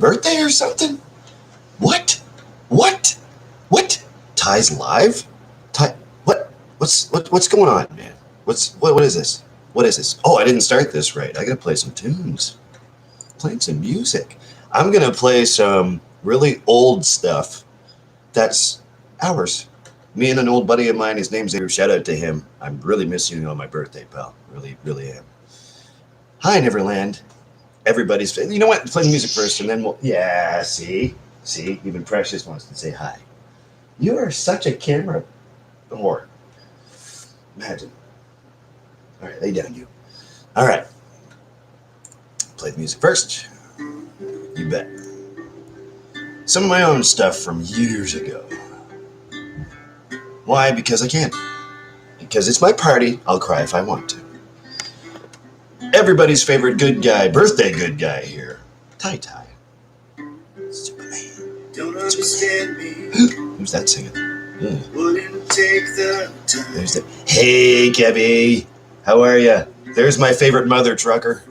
birthday or something? What? What? What? Ty's live? Ty, what? What's going on, man? What is this? What is this? Oh, I didn't start this right. I gotta play some tunes. Playing some music. I'm gonna play some really old stuff that's ours. Me and an old buddy of mine, his name's Andrew. Shout out to him. I'm really missing you on my birthday, pal. Really, really am. Hi, Neverland. Everybody's. You know what? Play the music first, and then we'll. Yeah, see, even Precious wants to say hi. You are such a camera whore. Imagine. All right, lay down, you. All right. Play the music first. You bet. Some of my own stuff from years ago. Why? Because I can. Because it's my party. I'll cry if I want to. Everybody's favorite good guy, birthday good guy here. Ty. Superman. Don't understand me. Who's that singing? Wouldn't take the time. There's the. Hey, Kevy. How are you? There's my favorite mother trucker.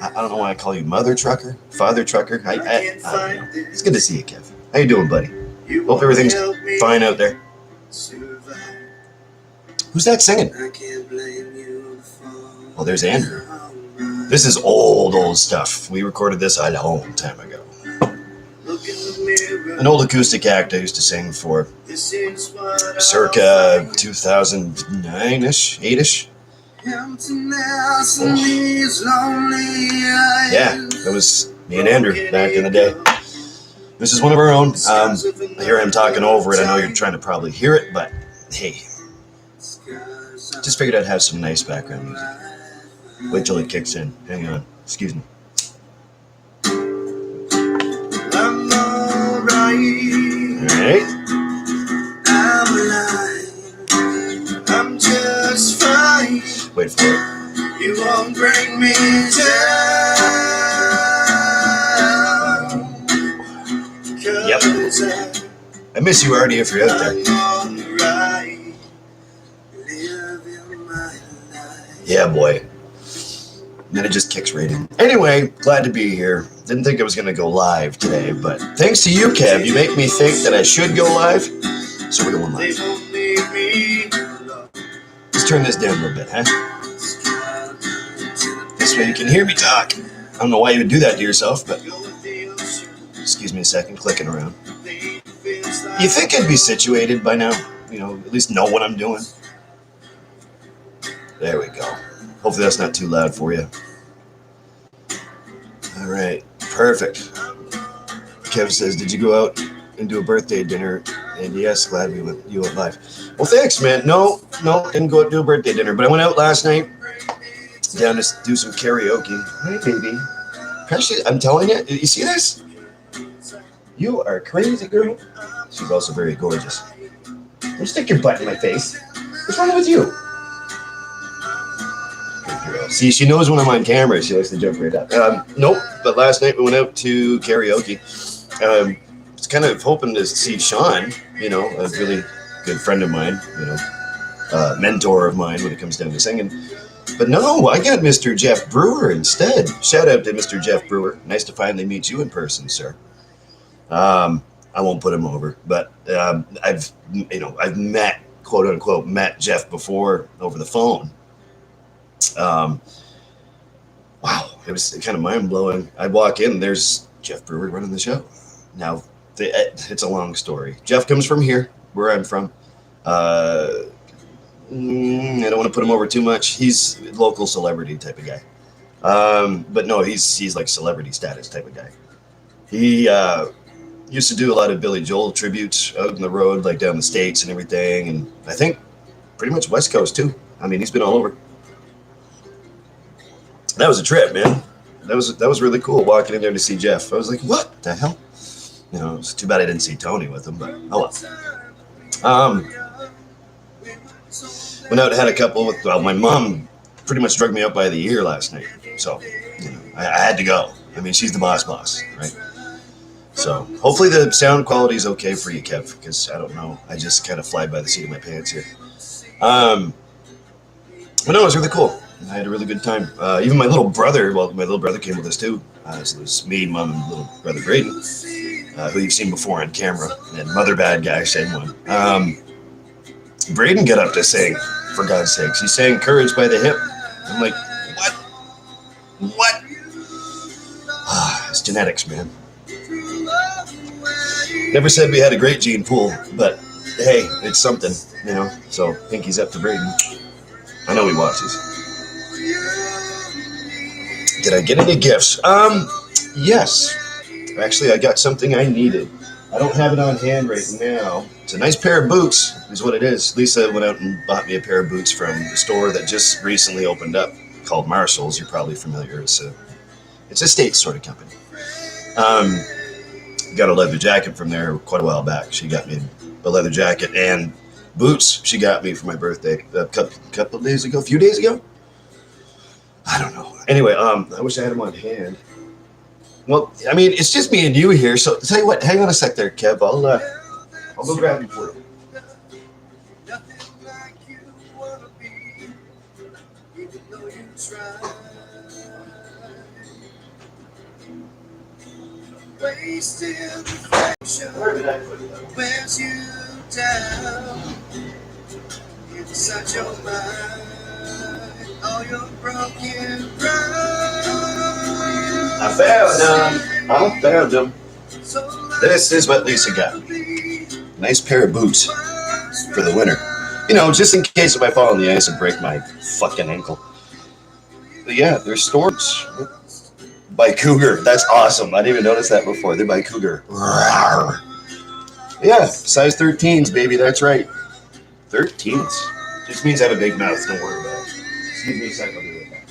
I don't know why I call you mother trucker, father trucker. I don't know. It's good to see you, Kev. How you doing, buddy? Hope everything's fine out there. Who's that singing? Well, there's Andrew. This is old stuff. We recorded this a long time ago. An old acoustic act I used to sing for circa 2009-ish, 8-ish. Yeah, that was me and Andrew back in the day. This is one of our own. Here I'm talking over it. I know you're trying to probably hear it, but hey, just figured I'd have some nice background music. Wait till it kicks in. Hang on. Excuse me. I'm all right. I'm alive. I'm just fine. Wait for it. You won't bring me down. Yep. I miss you, Artie, if you're out there. Yeah, boy. And then it just kicks right in. Anyway, glad to be here. Didn't think I was going to go live today, but thanks to you, Kev, you make me think that I should go live. So we're going live. Let's turn this down a little bit, huh? This way you can hear me talk. I don't know why you would do that to yourself, but excuse me a second, clicking around. You think I'd be situated by now? You know, at least know what I'm doing. There we go. Hopefully that's not too loud for you. All right, perfect. Kev says, did you go out and do a birthday dinner? And yes, glad you went live. Well, thanks, man. No, didn't go out and do a birthday dinner, but I went out last night down to do some karaoke. Hey, baby. Precious, I'm telling you, you see this? You are crazy, girl. She's also very gorgeous. Don't stick your butt in my face. What's wrong with you? See, she knows when I'm on camera. She likes to jump right up. Nope, but last night we went out to karaoke. I was kind of hoping to see Sean, you know, a really good friend of mine, you know, mentor of mine when it comes down to singing. But no, I got Mr. Jeff Brewer instead. Shout out to Mr. Jeff Brewer. Nice to finally meet you in person, sir. I won't put him over, but I've met, quote unquote, met Jeff before over the phone. Wow, it was kind of mind-blowing. I walk in, there's Jeff Brewer running the show. Now, it's a long story. Jeff comes from here, where I'm from. I don't want to put him over too much. He's a local celebrity type of guy. But no, he's like celebrity status type of guy. He used to do a lot of Billy Joel tributes out on the road, like down the States and everything. And I think pretty much West Coast, too. I mean, he's been all over. That was a trip, man. That was really cool walking in there to see Jeff. I was like, what the hell? You know, it's too bad I didn't see Tony with him, but oh well. Went out and had a couple with, well, my mom pretty much drug me up by the ear last night. So, you know, I had to go. I mean, she's the boss, right? So hopefully the sound quality is okay for you, Kev, because I don't know. I just kind of fly by the seat of my pants here. But no, it was really cool. I had a really good time. Even my little brother, well, my little brother came with us too. So it was me, mom, and little brother Braden, who you've seen before on camera, and Mother Bad Guy, same one. Braden got up to sing, for God's sakes. He sang Courage by the Hip. I'm like, what? What? It's genetics, man. Never said we had a great gene pool, but hey, it's something, you know. So pinky's up to Braden. I know he watches. Did I get any gifts? Yes. Actually, I got something I needed. I don't have it on hand right now. It's a nice pair of boots, is what it is. Lisa went out and bought me a pair of boots from the store that just recently opened up called Marshall's. You're probably familiar. It's a state sort of company. Got a leather jacket from there quite a while back. She got me a leather jacket and boots she got me for my birthday a couple of days ago, a few days ago. I don't know. Anyway, I wish I had them on hand. Well, I mean, it's just me and you here, so tell you what, hang on a sec there, Kev. I'll go grab them for you. Where did I put it? Wears you down inside your mind, all your broken pride. I found them. This is what Lisa got me. Nice pair of boots for the winter. You know, just in case if I fall on the ice and break my fucking ankle. But yeah, they're Storms by Cougar. That's awesome. I didn't even notice that before. They're by Cougar. Yeah, size 13s, baby. That's right. 13s. Just means I have a big mouth. Don't worry about it. Excuse me a second. I'll do it back.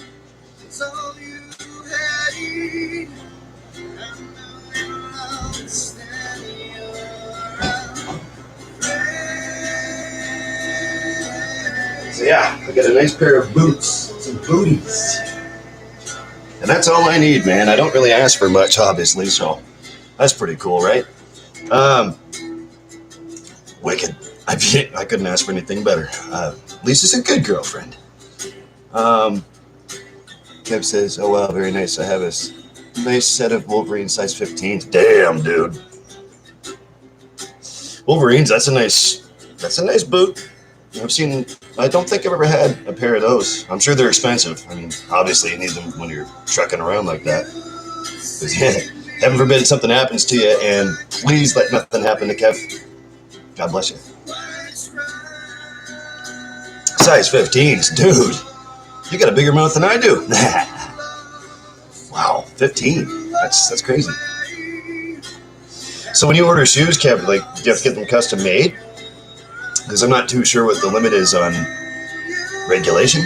So yeah, I got a nice pair of boots, some booties. And that's all I need, man. I don't really ask for much, obviously, so that's pretty cool, right? Wicked. I couldn't ask for anything better. Lisa's a good girlfriend. Kev says, oh, wow, very nice. I have a nice set of Wolverine size 15s. Damn, dude. Wolverines, that's a nice boot. I don't think I've ever had a pair of those. I'm sure they're expensive. I mean, obviously you need them when you're trucking around like that. Heaven forbid something happens to you, and please let nothing happen to Kev. God bless you. Size 15s, dude. You got a bigger mouth than I do. Wow, 15. That's crazy. So when you order shoes, Kev, like, do you have to get them custom made? Because I'm not too sure what the limit is on regulation,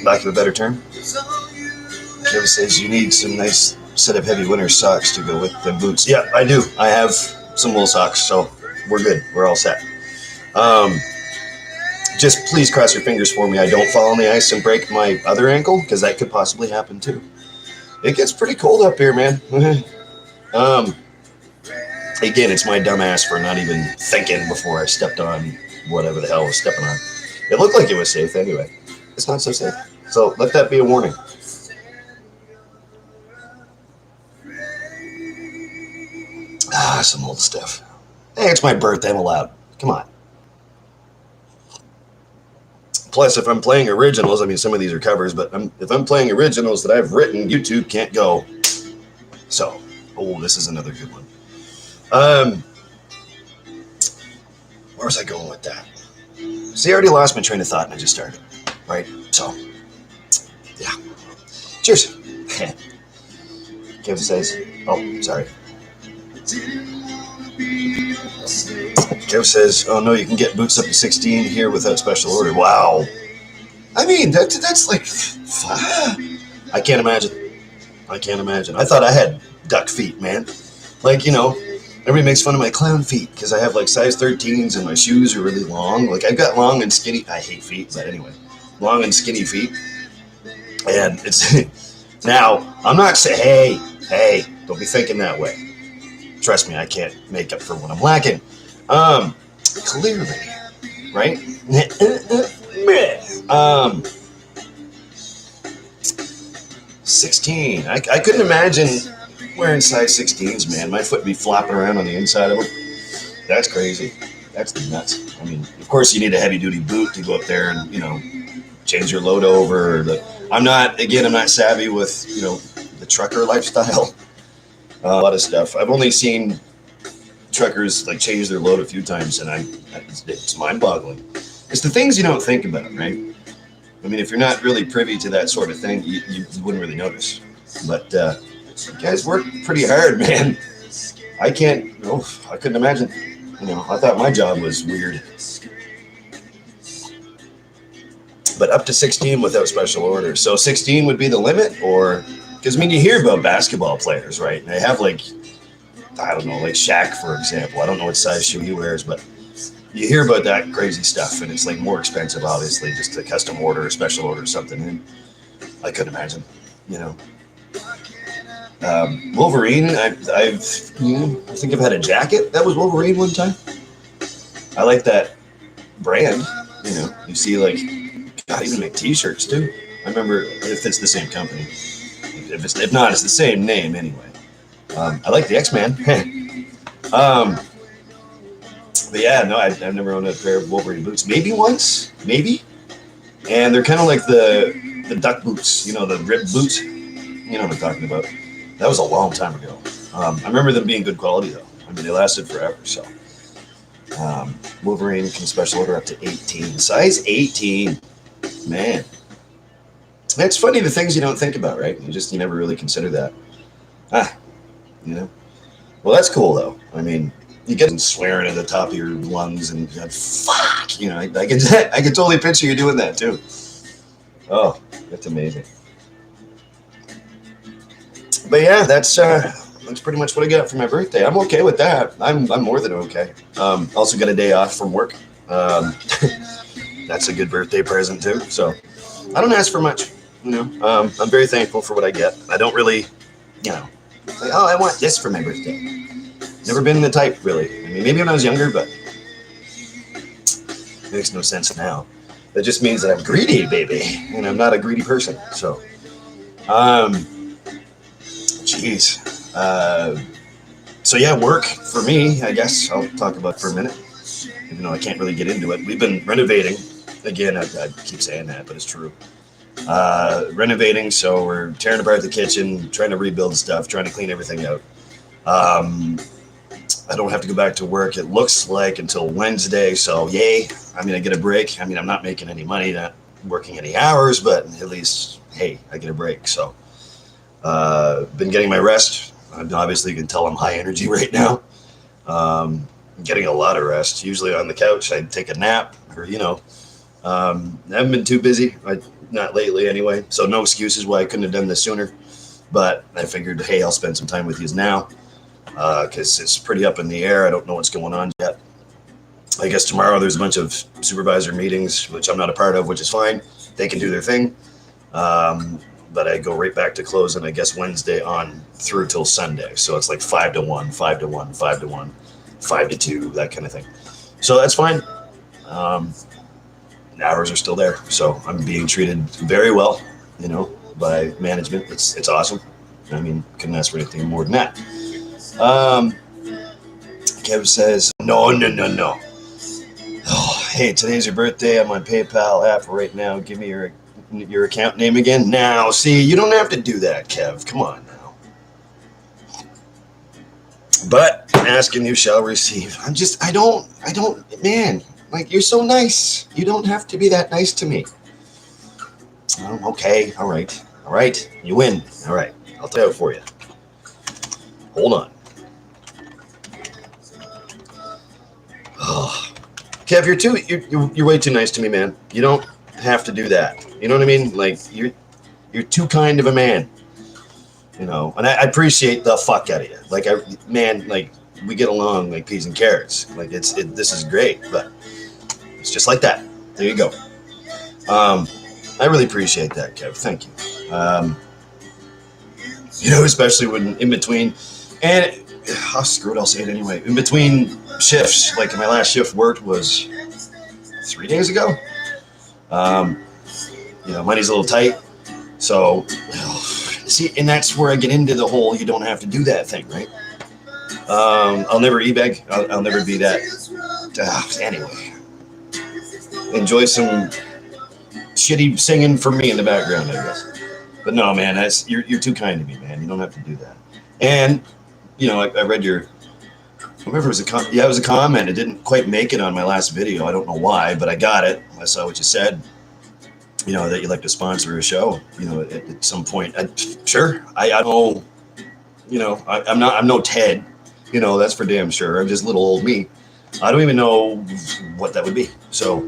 lack of a better term. Kev says you need some nice set of heavy winter socks to go with the boots. Yeah, I do. I have some wool socks, so we're good. We're all set. Just please cross your fingers for me I don't fall on the ice and break my other ankle, because that could possibly happen too. It gets pretty cold up here, man. Again, it's my dumb ass for not even thinking before I stepped on whatever the hell I was stepping on. It looked like it was safe anyway. It's not so safe. So let that be a warning. Some old stuff. Hey, it's my birthday. I'm allowed. Come on. Plus, if I'm playing originals, I mean, some of these are covers, but if I'm playing originals that I've written, YouTube can't go. So, this is another good one. Where was I going with that? See, I already lost my train of thought and I just started, right? So, yeah. Cheers. Kev says, oh, sorry. Kev says, oh no, you can get boots up to 16 here without special order. Wow. I mean, that's like, I can't imagine. I thought I had duck feet, man. Like, you know, everybody makes fun of my clown feet because I have like size 13s and my shoes are really long. Like, I've got long and skinny, I hate feet, but anyway, long and skinny feet. And it's, now, I'm not saying, hey, don't be thinking that way. Trust me, I can't make up for what I'm lacking. Clearly, right? 16. I couldn't imagine wearing size 16s, man. My foot would be flopping around on the inside of them. That's crazy. That's nuts. I mean, of course, you need a heavy-duty boot to go up there and, change your load over. I'm not savvy with, the trucker lifestyle. A lot of stuff. I've only seen truckers like change their load a few times, and it's mind-boggling. It's the things you don't think about, right? I mean, if you're not really privy to that sort of thing, you wouldn't really notice. But you guys work pretty hard, man. I couldn't imagine. I thought my job was weird. But up to 16 without special orders. So 16 would be the limit, or because you hear about basketball players, right? And they have like Shaq, for example. I don't know what size shoe he wears, but you hear about that crazy stuff, and it's like more expensive, obviously, just a custom order, a special order, or something. And I couldn't imagine, Wolverine. I think I've had a jacket that was Wolverine one time. I like that brand. You see God, even make T-shirts too. I remember if it's the same company. If not, it's the same name anyway. I like the X-Man. But yeah, no, I've never owned a pair of Wolverine boots. Maybe once, and they're kind of like the duck boots, the ribbed boots. You know what I'm talking about. That was a long time ago. I remember them being good quality though. I mean, they lasted forever. So Wolverine can special order up to 18, size 18. Man, it's funny the things you don't think about, right? You never really consider that. Well, that's cool though. I mean, you get swearing at the top of your lungs and fuck, I can totally picture you doing that too. Oh, that's amazing. But yeah, that's pretty much what I got for my birthday. I'm okay with that. I'm more than okay. Also got a day off from work. That's a good birthday present too. So I don't ask for much. I'm very thankful for what I get. I don't really, I want this for my birthday. Never been the type, really. I mean, maybe when I was younger, but it makes no sense now. That just means that I'm greedy, baby, and I'm not a greedy person. So, so yeah, work for me, I guess I'll talk about for a minute, even though I can't really get into it. We've been renovating. Again, I keep saying that, but it's true. Renovating, so we're tearing apart the kitchen, trying to rebuild stuff, trying to clean everything out. I don't have to go back to work, it looks like, until Wednesday, so yay. I mean, I get a break. I mean, I'm not making any money, not working any hours, but at least, hey, I get a break. So been getting my rest. Obviously, you can tell I'm high energy right now. Getting a lot of rest. Usually on the couch, I take a nap, or, I haven't been too busy, not lately anyway, so no excuses why I couldn't have done this sooner. But I figured, hey, I'll spend some time with you now, because it's pretty up in the air. I don't know what's going on yet. I guess tomorrow there's a bunch of supervisor meetings, which I'm not a part of, which is fine. They can do their thing. But I go right back to closing, I guess, Wednesday on through till Sunday. So it's like 5 to 1, 5 to 1, 5 to 1, 5 to 2, that kind of thing. So that's fine. Hours are still there. So I'm being treated very well, by management. It's awesome. I mean, couldn't ask for anything more than that. Kev says, no. Oh, hey, today's your birthday. I'm on PayPal app right now. Give me your account name again. Now, see, you don't have to do that, Kev. Come on now. But asking you shall receive. I don't, man, like, you're so nice. You don't have to be that nice to me. Okay, all right. You win. All right, I'll tell it for you. Hold on. Oh, Kev, you're way too nice to me, man. You don't have to do that. You know what I mean? Like, you're too kind of a man. And I appreciate the fuck out of you. Like, we get along like peas and carrots. Like, this is great, but it's just like that. There you go. I really appreciate that, Kev. Thank you. Especially when in between, and screw it, I'll say it anyway. In between shifts, like my last shift worked was 3 days ago. Money's a little tight, so see, and that's where I get into the whole you don't have to do that thing, right? I'll never e-beg. I'll never be that. Anyway, enjoy some shitty singing for me in the background, I guess. But no, man, you're too kind to me, man. You don't have to do that. And you know, I read your. I remember it was it was a comment. It didn't quite make it on my last video. I don't know why, but I got it. I saw what you said. You know that you'd like to sponsor a show. You know, at some point. Sure, I know. You know, I'm no Ted. You know, that's for damn sure. I'm just little old me. I don't even know what that would be. So,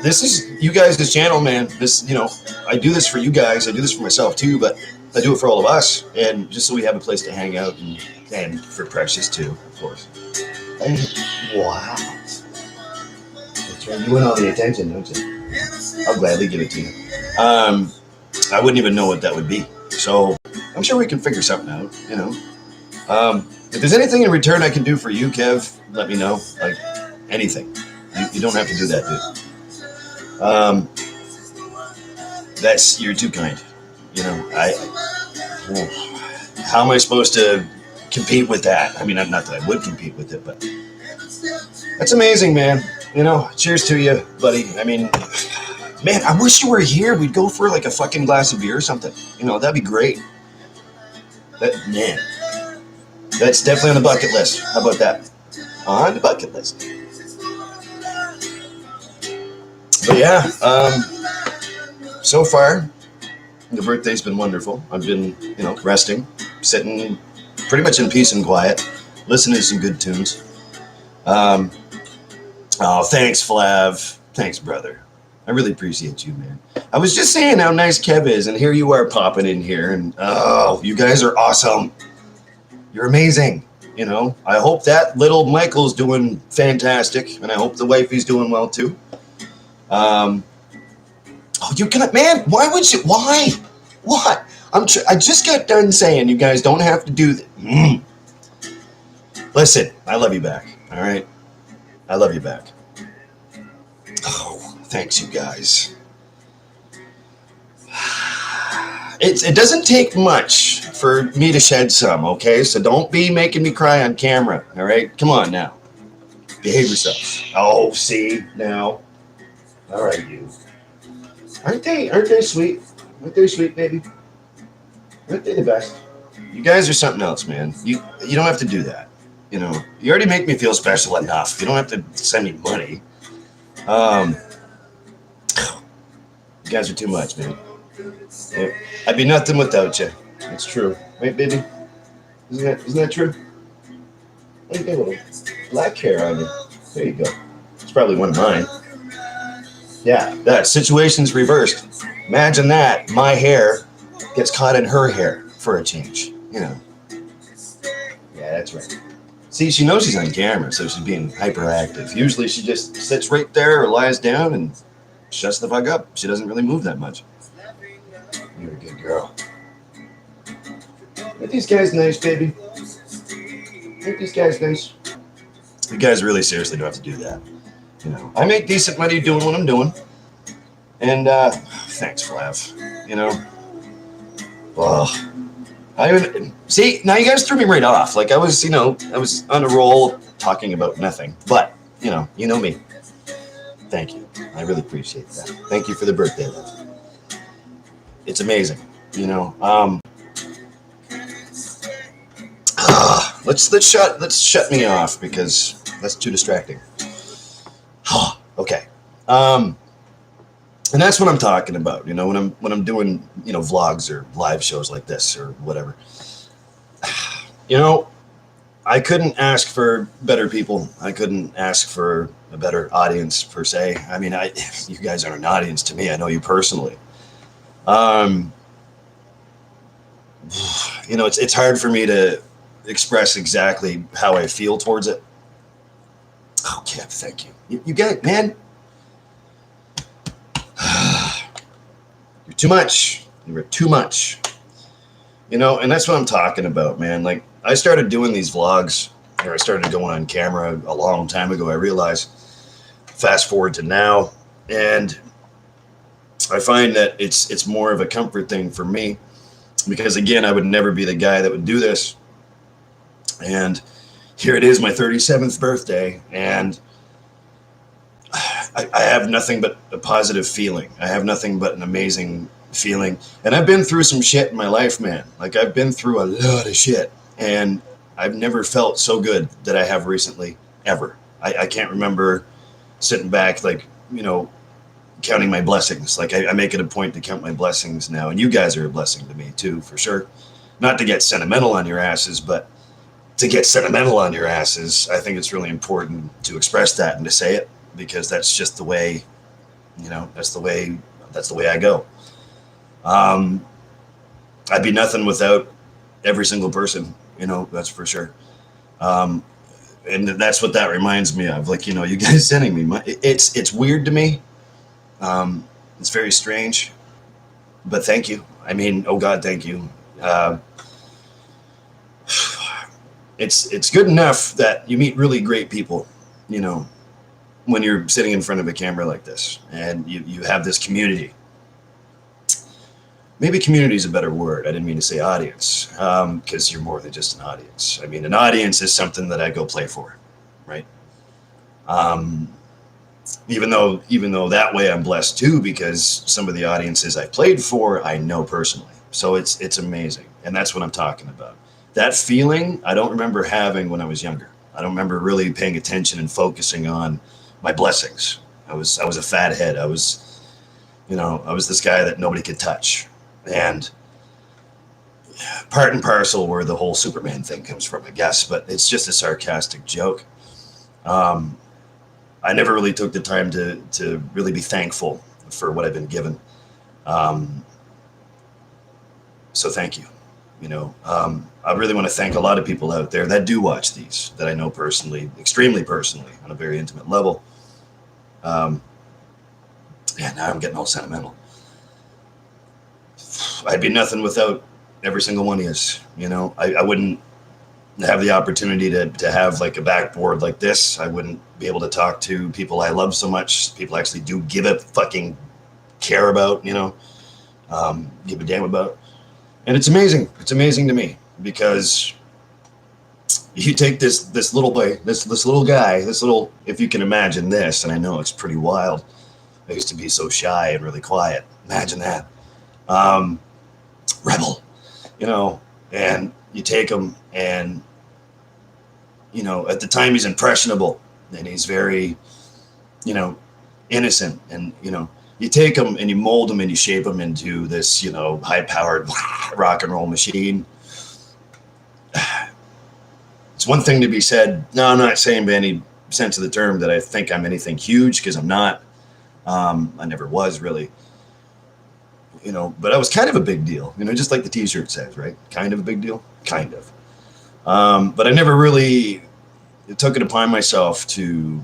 this is you guys' channel, man. This, you know, I do this for you guys. I do this for myself too, but I do it for all of us, and just so we have a place to hang out, and for Precious too, of course. And, wow, that's right. You want all the attention, don't you? I'll gladly give it to you. I wouldn't even know what that would be. So I'm sure we can figure something out. You know. If there's anything in return I can do for you, Kev, let me know. Like, anything. You don't have to do that, dude. You're too kind. You know, how am I supposed to compete with that? I mean, not that I would compete with it, but that's amazing, man. You know, cheers to you, buddy. I mean, man, I wish you were here. We'd go for like a fucking glass of beer or something. You know, that'd be great. Man. That's definitely on the bucket list. How about that? On the bucket list. But yeah, so far, the birthday's been wonderful. I've been, you know, resting, sitting pretty much in peace and quiet, listening to some good tunes. Oh, thanks, Flav. Thanks, brother. I really appreciate you, man. I was just saying how nice Kev is, and here you are popping in here, and oh, you guys are awesome. You're amazing. You know, I hope that little Michael's doing fantastic, and I hope the wifey's doing well too. Oh, you got, man, why would you, why? What? I just got done saying you guys don't have to do that. Listen, I love you back, all right? I love you back. Oh, thanks, you guys. It doesn't take much for me to shed some, okay? So don't be making me cry on camera, all right? Come on now. Behave yourselves. Oh, see, now. All right, you. Aren't they sweet? Aren't they sweet, baby? Aren't they the best? You guys are something else, man. You don't have to do that. You know, you already make me feel special enough. You don't have to send me money. You guys are too much, man. Yeah. I'd be nothing without you. It's true. Right, baby? Isn't that true? Oh, you got a little black hair on you. There you go. It's probably one of mine. Yeah, that situation's reversed. Imagine that. My hair gets caught in her hair for a change. You know. Yeah, that's right. See, she knows she's on camera, so she's being hyperactive. Usually she just sits right there or lies down and shuts the fuck up. She doesn't really move that much. You're a good girl. Aren't these guys nice, baby? Aren't these guys nice? You guys really seriously don't have to do that. You know, I make decent money doing what I'm doing. And, thanks, Flav. You know, well, see, now you guys threw me right off. Like I was on a roll talking about nothing. But, you know me. Thank you. I really appreciate that. Thank you for the birthday love. It's amazing, you know. Let's shut me off because that's too distracting. Okay. And that's what I'm talking about, you know, when I'm doing, you know, vlogs or live shows like this or whatever. You know, I couldn't ask for better people. I couldn't ask for a better audience per se. I mean, you guys are an audience to me. I know you personally. You know, it's hard for me to express exactly how I feel towards it. Oh, Kev, thank you. You get it, man. You're too much. You're too much. You know, and that's what I'm talking about, man. Like, I started doing these vlogs, or I started going on camera a long time ago, I realized. Fast forward to now, and I find that it's more of a comfort thing for me. because again, I would never be the guy that would do this. And here it is, my 37th birthday, and I have nothing but a positive feeling. I have nothing but an amazing feeling. And I've been through some shit in my life, man. Like, I've been through a lot of shit, and I've never felt so good that I have recently, ever. I can't remember sitting back, like, you know, counting my blessings. Like, I make it a point to count my blessings now, and you guys are a blessing to me too, for sure. Not to get sentimental on your asses, but to get sentimental on your asses, I think it's really important to express that and to say it, because that's just the way, you know, that's the way I go. I'd be nothing without every single person, you know, that's for sure. And that's what that reminds me of. Like, you know, you guys sending me, it's weird to me. It's very strange, but thank you. I mean, oh God, thank you. It's good enough that you meet really great people, you know, when you're sitting in front of a camera like this, and you have this community. Maybe community is a better word. I didn't mean to say audience, because you're more than just an audience. I mean, an audience is something that I go play for, right? Even though that way I'm blessed too, because some of the audiences I played for, I know personally. So it's amazing. And that's what I'm talking about. That feeling I don't remember having when I was younger. I don't remember really paying attention and focusing on my blessings. I was a fathead. I was this guy that nobody could touch. And part and parcel where the whole Superman thing comes from, I guess, but it's just a sarcastic joke. I never really took the time to really be thankful for what I've been given. So thank you. You know, I really want to thank a lot of people out there that do watch these, that I know personally, extremely personally, on a very intimate level. Yeah, now I'm getting all sentimental. I'd be nothing without every single one of you. You know, I wouldn't have the opportunity to have like a backboard like this. I wouldn't be able to talk to people I love so much. People actually do give a fucking care about, you know, give a damn about. And it's amazing. It's amazing to me, because you take this little boy, this little guy, this little, if you can imagine this, and I know it's pretty wild. I used to be so shy and really quiet. Imagine that. Rebel, you know, and you take him, and, you know, at the time he's impressionable, and he's very, you know, innocent, and, you know, you take him and you mold him and you shape him into this, you know, high-powered rock and roll machine. It's one thing to be said. No, I'm not saying by any sense of the term that I think I'm anything huge, because I'm not. I never was really. You know, but I was kind of a big deal, you know, just like the t-shirt says, right? Kind of a big deal, kind of. But I never really took it upon myself to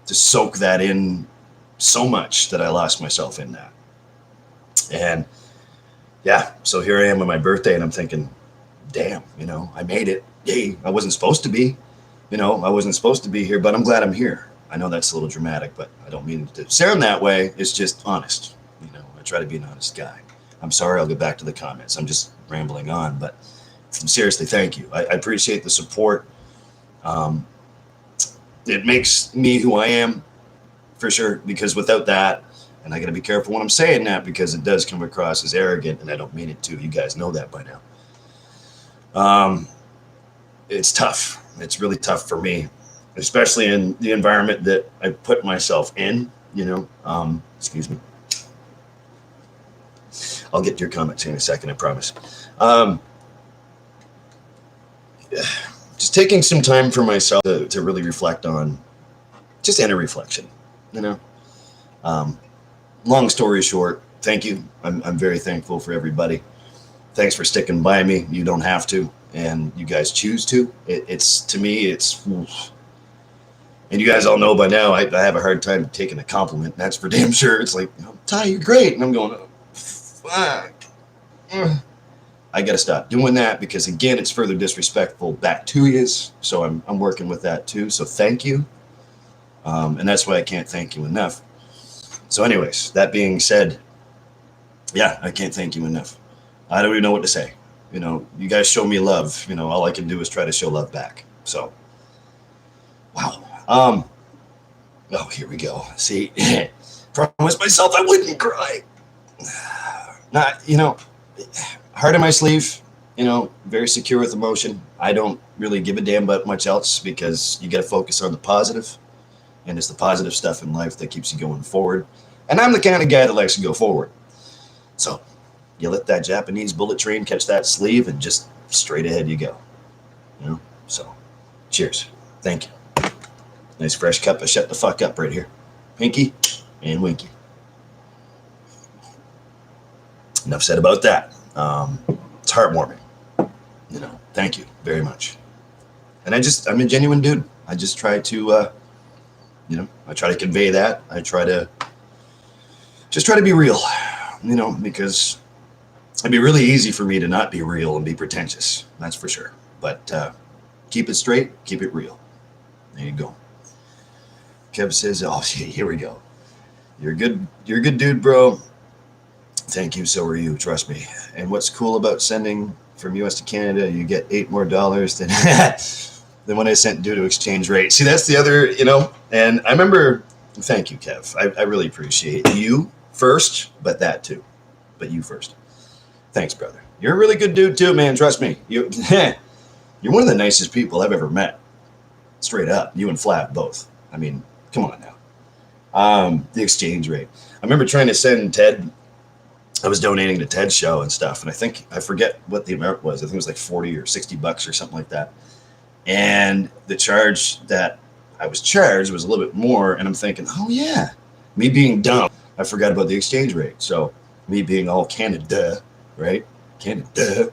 soak that in so much that I lost myself in that. And yeah, so here I am on my birthday, and I'm thinking, damn, you know, I made it. Yay, I wasn't supposed to be, you know, I wasn't supposed to be here, but I'm glad I'm here. I know that's a little dramatic, but I don't mean to sound that way. It's just honest. You know, I try to be an honest guy. I'm sorry, I'll get back to the comments. I'm just rambling on, but seriously, thank you. I appreciate the support. It makes me who I am, for sure, because without that, and I got to be careful when I'm saying that, because it does come across as arrogant, and I don't mean it to. You guys know that by now. It's tough. It's really tough for me, especially in the environment that I put myself in, you know. Excuse me. I'll get to your comments in a second, I promise. Just taking some time for myself to really reflect on just inner reflection, you know. Long story short, thank you. I'm very thankful for everybody. Thanks for sticking by me. You don't have to, and you guys choose to. It's to me, it's, and you guys all know by now, I have a hard time taking a compliment. That's for damn sure. It's like, Ty, you're great, and I'm going, oh, fuck. I got to stop doing that, because again, it's further disrespectful back to you. So I'm working with that too. So thank you. And that's why I can't thank you enough. So anyways, that being said, yeah, I can't thank you enough. I don't even know what to say. You know, you guys show me love. You know, all I can do is try to show love back. So, wow. Oh, here we go. See, promised myself I wouldn't cry. Not, you know, heart in my sleeve. You know, very secure with emotion. I don't really give a damn about much else because you got to focus on the positive, and it's the positive stuff in life that keeps you going forward. And I'm the kind of guy that likes to go forward. So you let that Japanese bullet train catch that sleeve, and just straight ahead you go. You know. So, cheers. Thank you. Nice fresh cup of shut the fuck up right here. Pinky and Winky. Enough said about that. It's heartwarming. You know, thank you very much. And I'm a genuine dude. I just try to, you know, I try to convey that. I try to be real, you know, because it'd be really easy for me to not be real and be pretentious. That's for sure. But keep it straight, keep it real. There you go. Kev says, oh, here we go. You're a good dude, bro. Thank you, so are you, trust me. And what's cool about sending from US to Canada, you get $8 more than than when I sent due to exchange rate. See, that's the other, you know, and I remember, thank you, Kev. I really appreciate you first, but that too. But you first. Thanks, brother. You're a really good dude too, man, trust me. You're one of the nicest people I've ever met. Straight up, you and Flat both. I mean, come on now. The exchange rate. I remember trying to send Ted. I was donating to Ted's show and stuff, and I forget what the amount was. I think it was like $40 or $60 or something like that. And the charge that I was charged was a little bit more, and I'm thinking, oh yeah, me being dumb, I forgot about the exchange rate. So me being all Canada, right? Canada.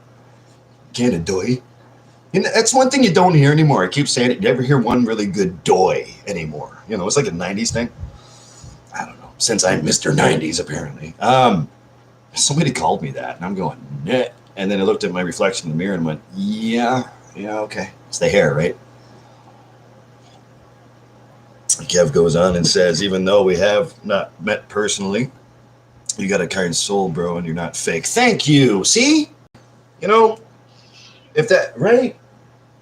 And that's one thing you don't hear anymore. I keep saying it. You never hear one really good doy anymore. You know, it's like a 90s thing. I don't know. Since I'm Mr. 90s, apparently. Somebody called me that, and I'm going, nah. And then I looked at my reflection in the mirror and went, yeah, okay. It's the hair, right? Kev goes on and says, even though we have not met personally, you got a kind soul, bro, and you're not fake. Thank you. See? You know, if that, right?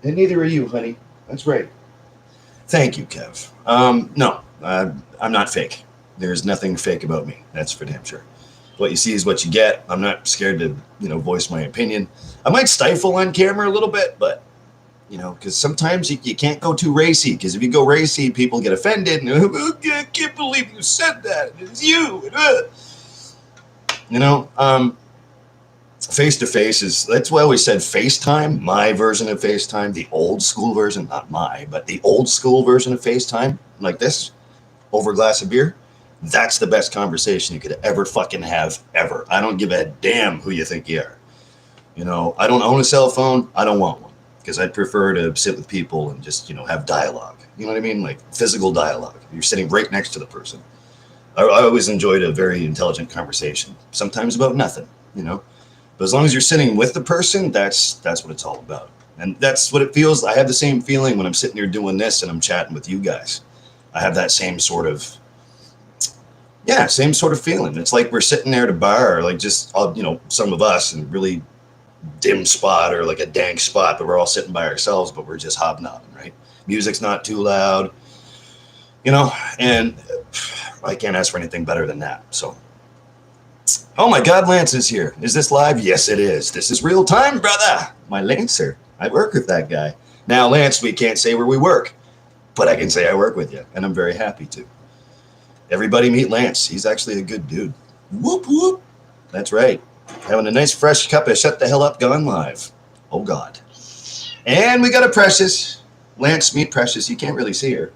And neither are you, honey. That's right. Thank you, Kev. No, I'm not fake. There's nothing fake about me. That's for damn sure. What you see is what you get. I'm not scared to, you know, voice my opinion. I might stifle on camera a little bit, but, you know, because sometimes you can't go too racy. Because if you go racy, people get offended. And, oh, I can't believe you said that. It's you. You know, face-to-face is, that's why I always said FaceTime, my version of FaceTime, the old school version, not my, but the old school version of FaceTime, like this, over a glass of beer. That's the best conversation you could ever fucking have, ever. I don't give a damn who you think you are. You know, I don't own a cell phone. I don't want one because I'd prefer to sit with people and just, you know, have dialogue. You know what I mean? Like physical dialogue. You're sitting right next to the person. I always enjoyed a very intelligent conversation, sometimes about nothing, you know. But as long as you're sitting with the person, that's what it's all about. And that's what it feels. I have the same feeling when I'm sitting here doing this and I'm chatting with you guys. I have that same sort of feeling. It's like we're sitting there at a bar, or like just, you know, some of us in a really dim spot or like a dank spot, but we're all sitting by ourselves, but we're just hobnobbing, right? Music's not too loud, you know, and I can't ask for anything better than that. So, oh my God, Lance is here. Is this live? Yes, it is. This is real time, brother. My Lancer. I work with that guy. Now, Lance, we can't say where we work, but I can say I work with you, and I'm very happy to. Everybody meet Lance. He's actually a good dude. Whoop, whoop. That's right. Having a nice fresh cup of Shut the Hell Up gone live. Oh, God. And we got a Precious. Lance, meet Precious. You can't really see her.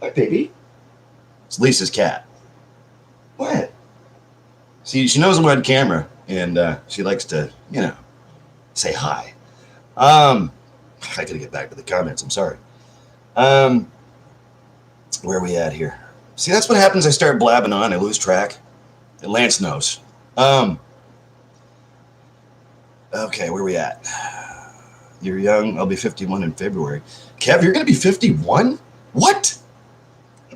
Hi, baby. It's Lisa's cat. What? See, she knows I'm on camera, and she likes to, you know, say hi. I gotta get back to the comments. I'm sorry. Where are we at here? See, that's what happens. I start blabbing on. I lose track. And Lance knows. Okay, where are we at? You're young. I'll be 51 in February. Kev, you're going to be 51? What?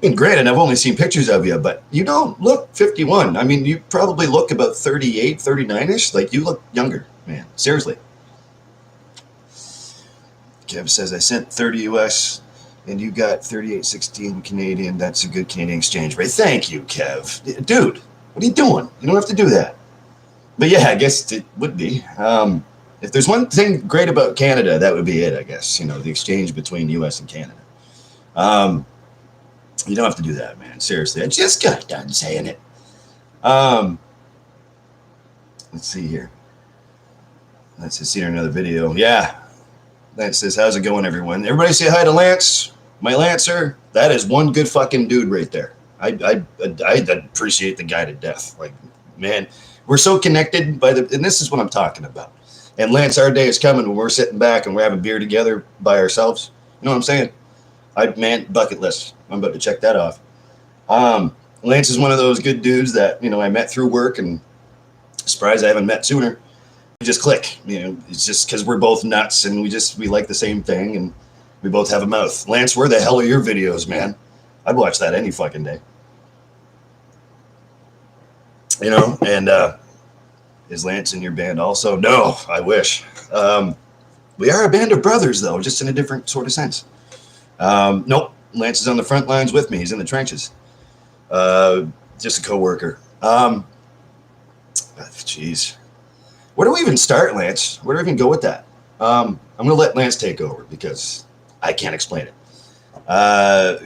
And granted, I've only seen pictures of you, but you don't look 51. I mean, you probably look about 38, 39-ish. Like, you look younger, man. Seriously. Kev says, I sent 30 US and you got 38.16 Canadian. That's a good Canadian exchange rate. Thank you, Kev. Dude, what are you doing? You don't have to do that. But yeah, I guess it would be. If there's one thing great about Canada, that would be it, I guess. You know, the exchange between US and Canada. You don't have to do that, man. Seriously, I just got done saying it. Let's see here. Let's see another video. Yeah. Lance says, how's it going, everyone? Everybody say hi to Lance, my Lancer. That is one good fucking dude right there. I appreciate the guy to death. Like, man, we're so connected and this is what I'm talking about. And Lance, our day is coming when we're sitting back and we're having beer together by ourselves. You know what I'm saying? Man, bucket list. I'm about to check that off. Lance is one of those good dudes that, you know, I met through work and surprised I haven't met sooner. We just click, you know, it's just because we're both nuts and we like the same thing and we both have a mouth. Lance, where the hell are your videos, man? I'd watch that any fucking day. You know, and is Lance in your band also? No, I wish. We are a band of brothers, though, just in a different sort of sense. Nope, Lance is on the front lines with me. He's in the trenches. Just a coworker. Jeez. Where do we even start, Lance? Where do we even go with that? I'm going to let Lance take over because I can't explain it.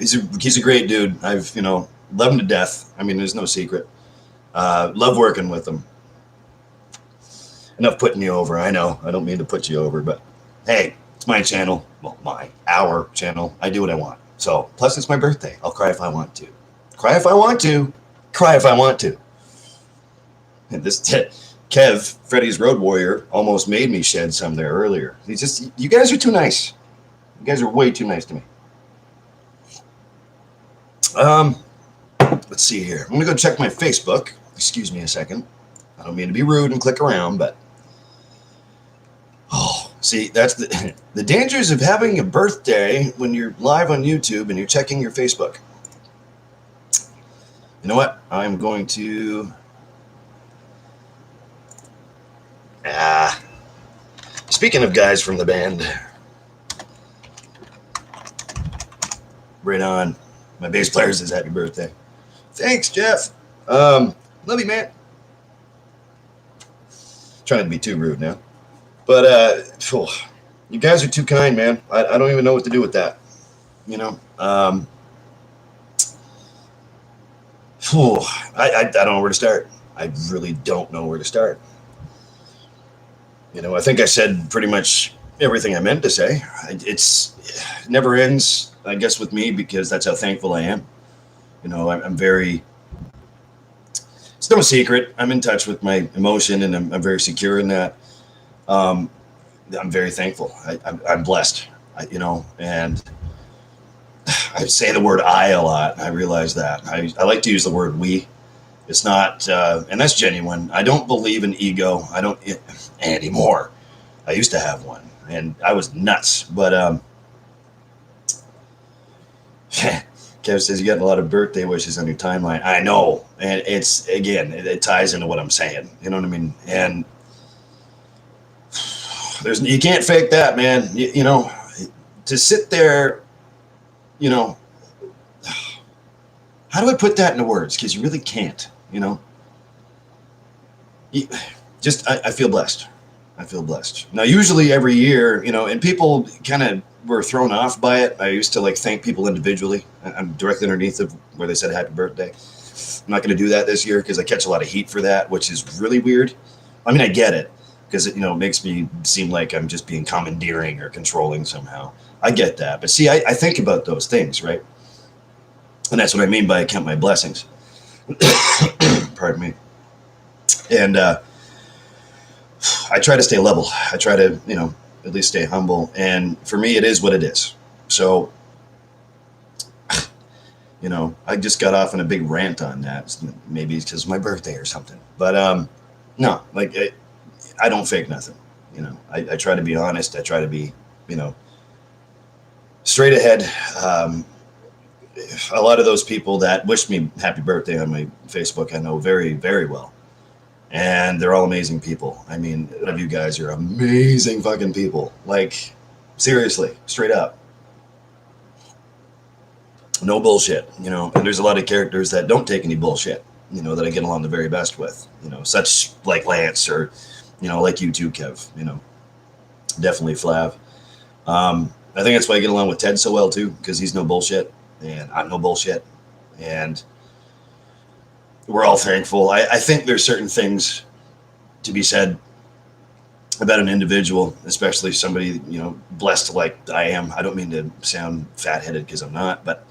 He's a great dude. I've, you know, love him to death. I mean, there's no secret. Love working with him. Enough putting you over. I know. I don't mean to put you over, but hey, it's my channel. Well, our channel. I do what I want. So, plus it's my birthday. I'll cry if I want to. Cry if I want to. Cry if I want to. And this Kev, Freddy's Road Warrior, almost made me shed some there earlier. He's just, you guys are too nice. You guys are way too nice to me. Let's see here. I'm going to go check my Facebook. Excuse me a second. I don't mean to be rude and click around, but see, that's the dangers of having a birthday when you're live on YouTube and you're checking your Facebook. You know what? I'm going to speaking of guys from the band, right on. My bass player says happy birthday. Thanks, Jeff. Love you, man. Trying to be too rude now. But you guys are too kind, man. I don't even know what to do with that. You know? I don't know where to start. I really don't know where to start. You know, I think I said pretty much everything I meant to say. It never ends, I guess, with me because that's how thankful I am. You know, I'm very... It's no secret. I'm in touch with my emotion, and I'm very secure in that. I'm very thankful. I'm blessed, you know, and I say the word I a lot. I realize that. I like to use the word we. It's not, and that's genuine. I don't believe in ego. I don't anymore. I used to have one, and I was nuts. But Kev says you got a lot of birthday wishes on your timeline. I know, and it's again, it ties into what I'm saying. You know what I mean? And you can't fake that, man. You know, to sit there, you know, how do I put that into words? Because you really can't. You know, I feel blessed. I feel blessed. Now, usually every year, you know, and people kind of were thrown off by it. I used to like thank people individually. I'm directly underneath of where they said happy birthday. I'm not going to do that this year because I catch a lot of heat for that, which is really weird. I mean, I get it because it, you know, makes me seem like I'm just being commandeering or controlling somehow. I get that. But see, I think about those things, right? And that's what I mean by I count my blessings. Pardon me. And I try to stay level. I try to, you know, at least stay humble. And for me, it is what it is. So, you know, I just got off on a big rant on that. Maybe it's because of my birthday or something. But no, like I don't fake nothing. You know, I try to be honest. I try to be, you know, straight ahead. a lot of those people that wished me happy birthday on my Facebook, I know very, very well. And they're all amazing people. I mean, a lot of you guys are amazing fucking people. Like, seriously, straight up. No bullshit, you know. And there's a lot of characters that don't take any bullshit, you know, that I get along the very best with, you know, such like Lance or, you know, like you too, Kev, you know, definitely Flav. I think that's why I get along with Ted so well too, because he's no bullshit and I'm no bullshit. And we're all thankful. I think there's certain things to be said about an individual, especially somebody, you know, blessed like I am. I don't mean to sound fat-headed because I'm not, but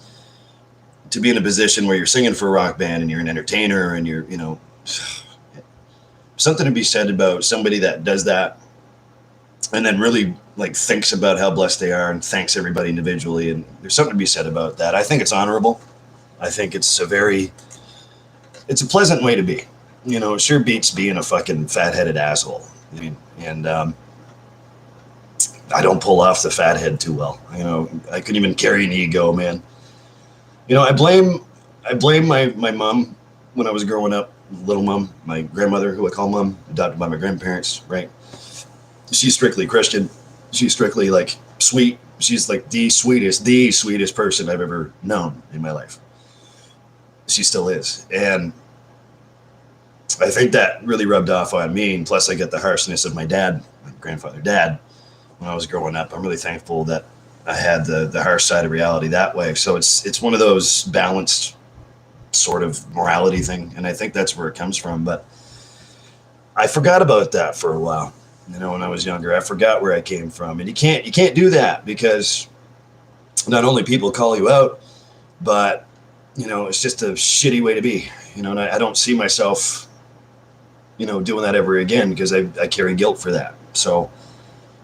to be in a position where you're singing for a rock band and you're an entertainer and you're, you know, something to be said about somebody that does that and then really like thinks about how blessed they are and thanks everybody individually. And there's something to be said about that. I think it's honorable. I think it's it's a pleasant way to be. You know, it sure beats being a fucking fat-headed asshole. I mean, and I don't pull off the fathead too well. You know, I couldn't even carry an ego, man. You know, I blame my mom when I was growing up, little mom, my grandmother, who I call mom, adopted by my grandparents, right? She's strictly Christian. She's strictly like sweet. She's like the sweetest person I've ever known in my life. She still is. And I think that really rubbed off on me. And plus I get the harshness of my dad, my grandfather dad, when I was growing up. I'm really thankful that I had the harsh side of reality that way. So it's one of those balanced sort of morality thing. And I think that's where it comes from. But I forgot about that for a while. You know, when I was younger, I forgot where I came from. And you can't do that because not only people call you out, but, you know, it's just a shitty way to be. You know, and I don't see myself, you know, doing that ever again because I carry guilt for that. So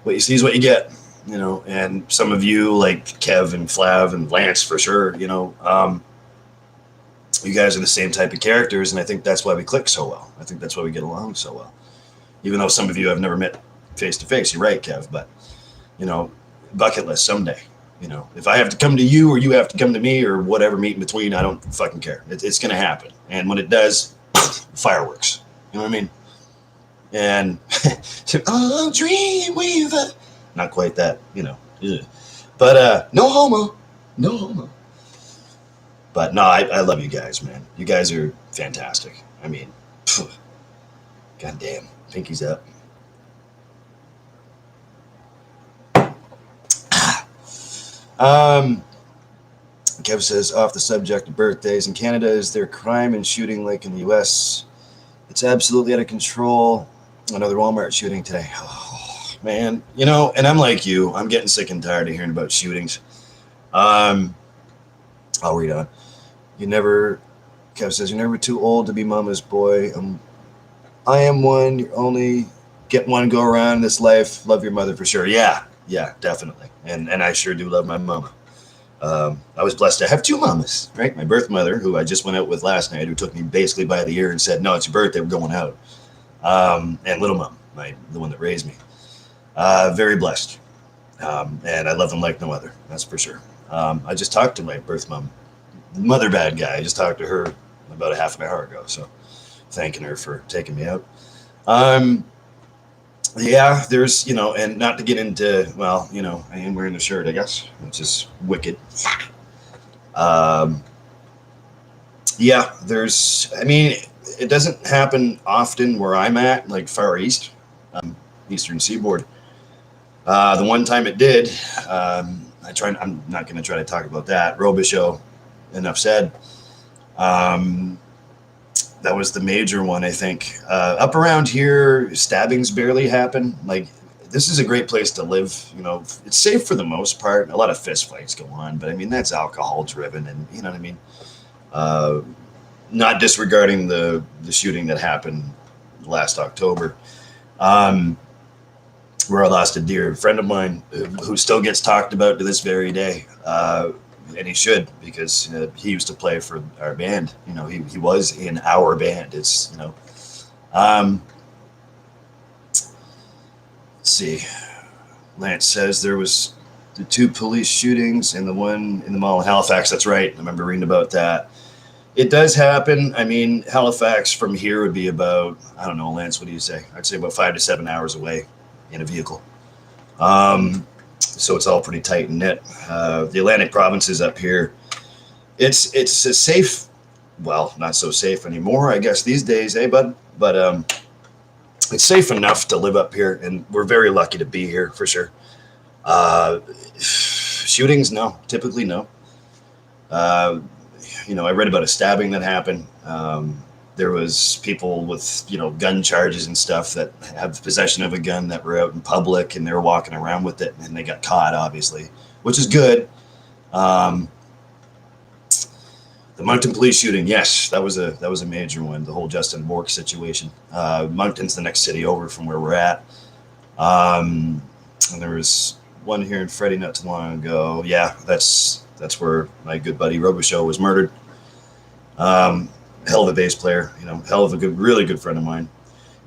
what you see is what you get, you know, and some of you like Kev and Flav and Lance for sure, you know, you guys are the same type of characters. And I think that's why we click so well. I think that's why we get along so well. Even though some of you I've never met face to face, you're right, Kev, but, you know, bucket list someday. You know, if I have to come to you or you have to come to me or whatever, meet in between, I don't fucking care. It's going to happen. And when it does, fireworks. You know what I mean? And oh, dream weaver. Not quite that, you know. Ugh. But no homo. No homo. But no, I love you guys, man. You guys are fantastic. I mean, goddamn. Pinky's up. Kev says, off the subject of birthdays, in Canada, is there crime and shooting like in the US? It's absolutely out of control. Another Walmart shooting today. Oh, man. You know, and I'm like you. I'm getting sick and tired of hearing about shootings. I'll read on. Kev says, you're never too old to be mama's boy. I am one. You only get one go around in this life. Love your mother for sure. Yeah, definitely. And I sure do love my mama. I was blessed to have two mamas, right? My birth mother, who I just went out with last night, who took me basically by the ear and said, no, it's your birthday, we're going out. And little mom, the one that raised me. Very blessed. And I love them like no other, that's for sure. I just talked to my birth mom, mother bad guy. I just talked to her about a half an hour ago. So thanking her for taking me out. Yeah, there's, you know, and not to get into, well, you know, I am wearing a shirt, I guess, which is wicked. Yeah, I mean, it doesn't happen often where I'm at, like Far East, Eastern Seaboard. The one time it did, I'm not going to try to talk about that. Robichaux, enough said. That was the major one, I think. Up around here, stabbings barely happen. Like, this is a great place to live. You know, it's safe for the most part. A lot of fist fights go on, but I mean, that's alcohol driven, and you know what I mean? Not disregarding the shooting that happened last October, where I lost a dear friend of mine who still gets talked about to this very day. And he should, because he used to play for our band. You know, he was in our band. It's, you know, let's see. Lance says there was The 2 police shootings and the one in the mall in Halifax. That's right. I remember reading about that. It does happen. I mean, Halifax from here would be about, I don't know, Lance, what do you say? I'd say about 5 to 7 hours away in a vehicle. So it's all pretty tight and knit. The Atlantic provinces up here, it's a safe, well, not so safe anymore, I guess, these days, bud? But it's safe enough to live up here, and we're very lucky to be here, for sure. Shootings, no. Typically, no. I read about a stabbing that happened. There was people with, gun charges and stuff that have possession of a gun that were out in public, and they were walking around with it, and they got caught, obviously, which is good. The Moncton police shooting, yes, that was a major one. The whole Justin Bourque situation. Moncton's the next city over from where we're at. And there was one here in Freddie not too long ago. Yeah, that's where my good buddy Robichaud was murdered. Hell of a bass player, hell of a really good friend of mine.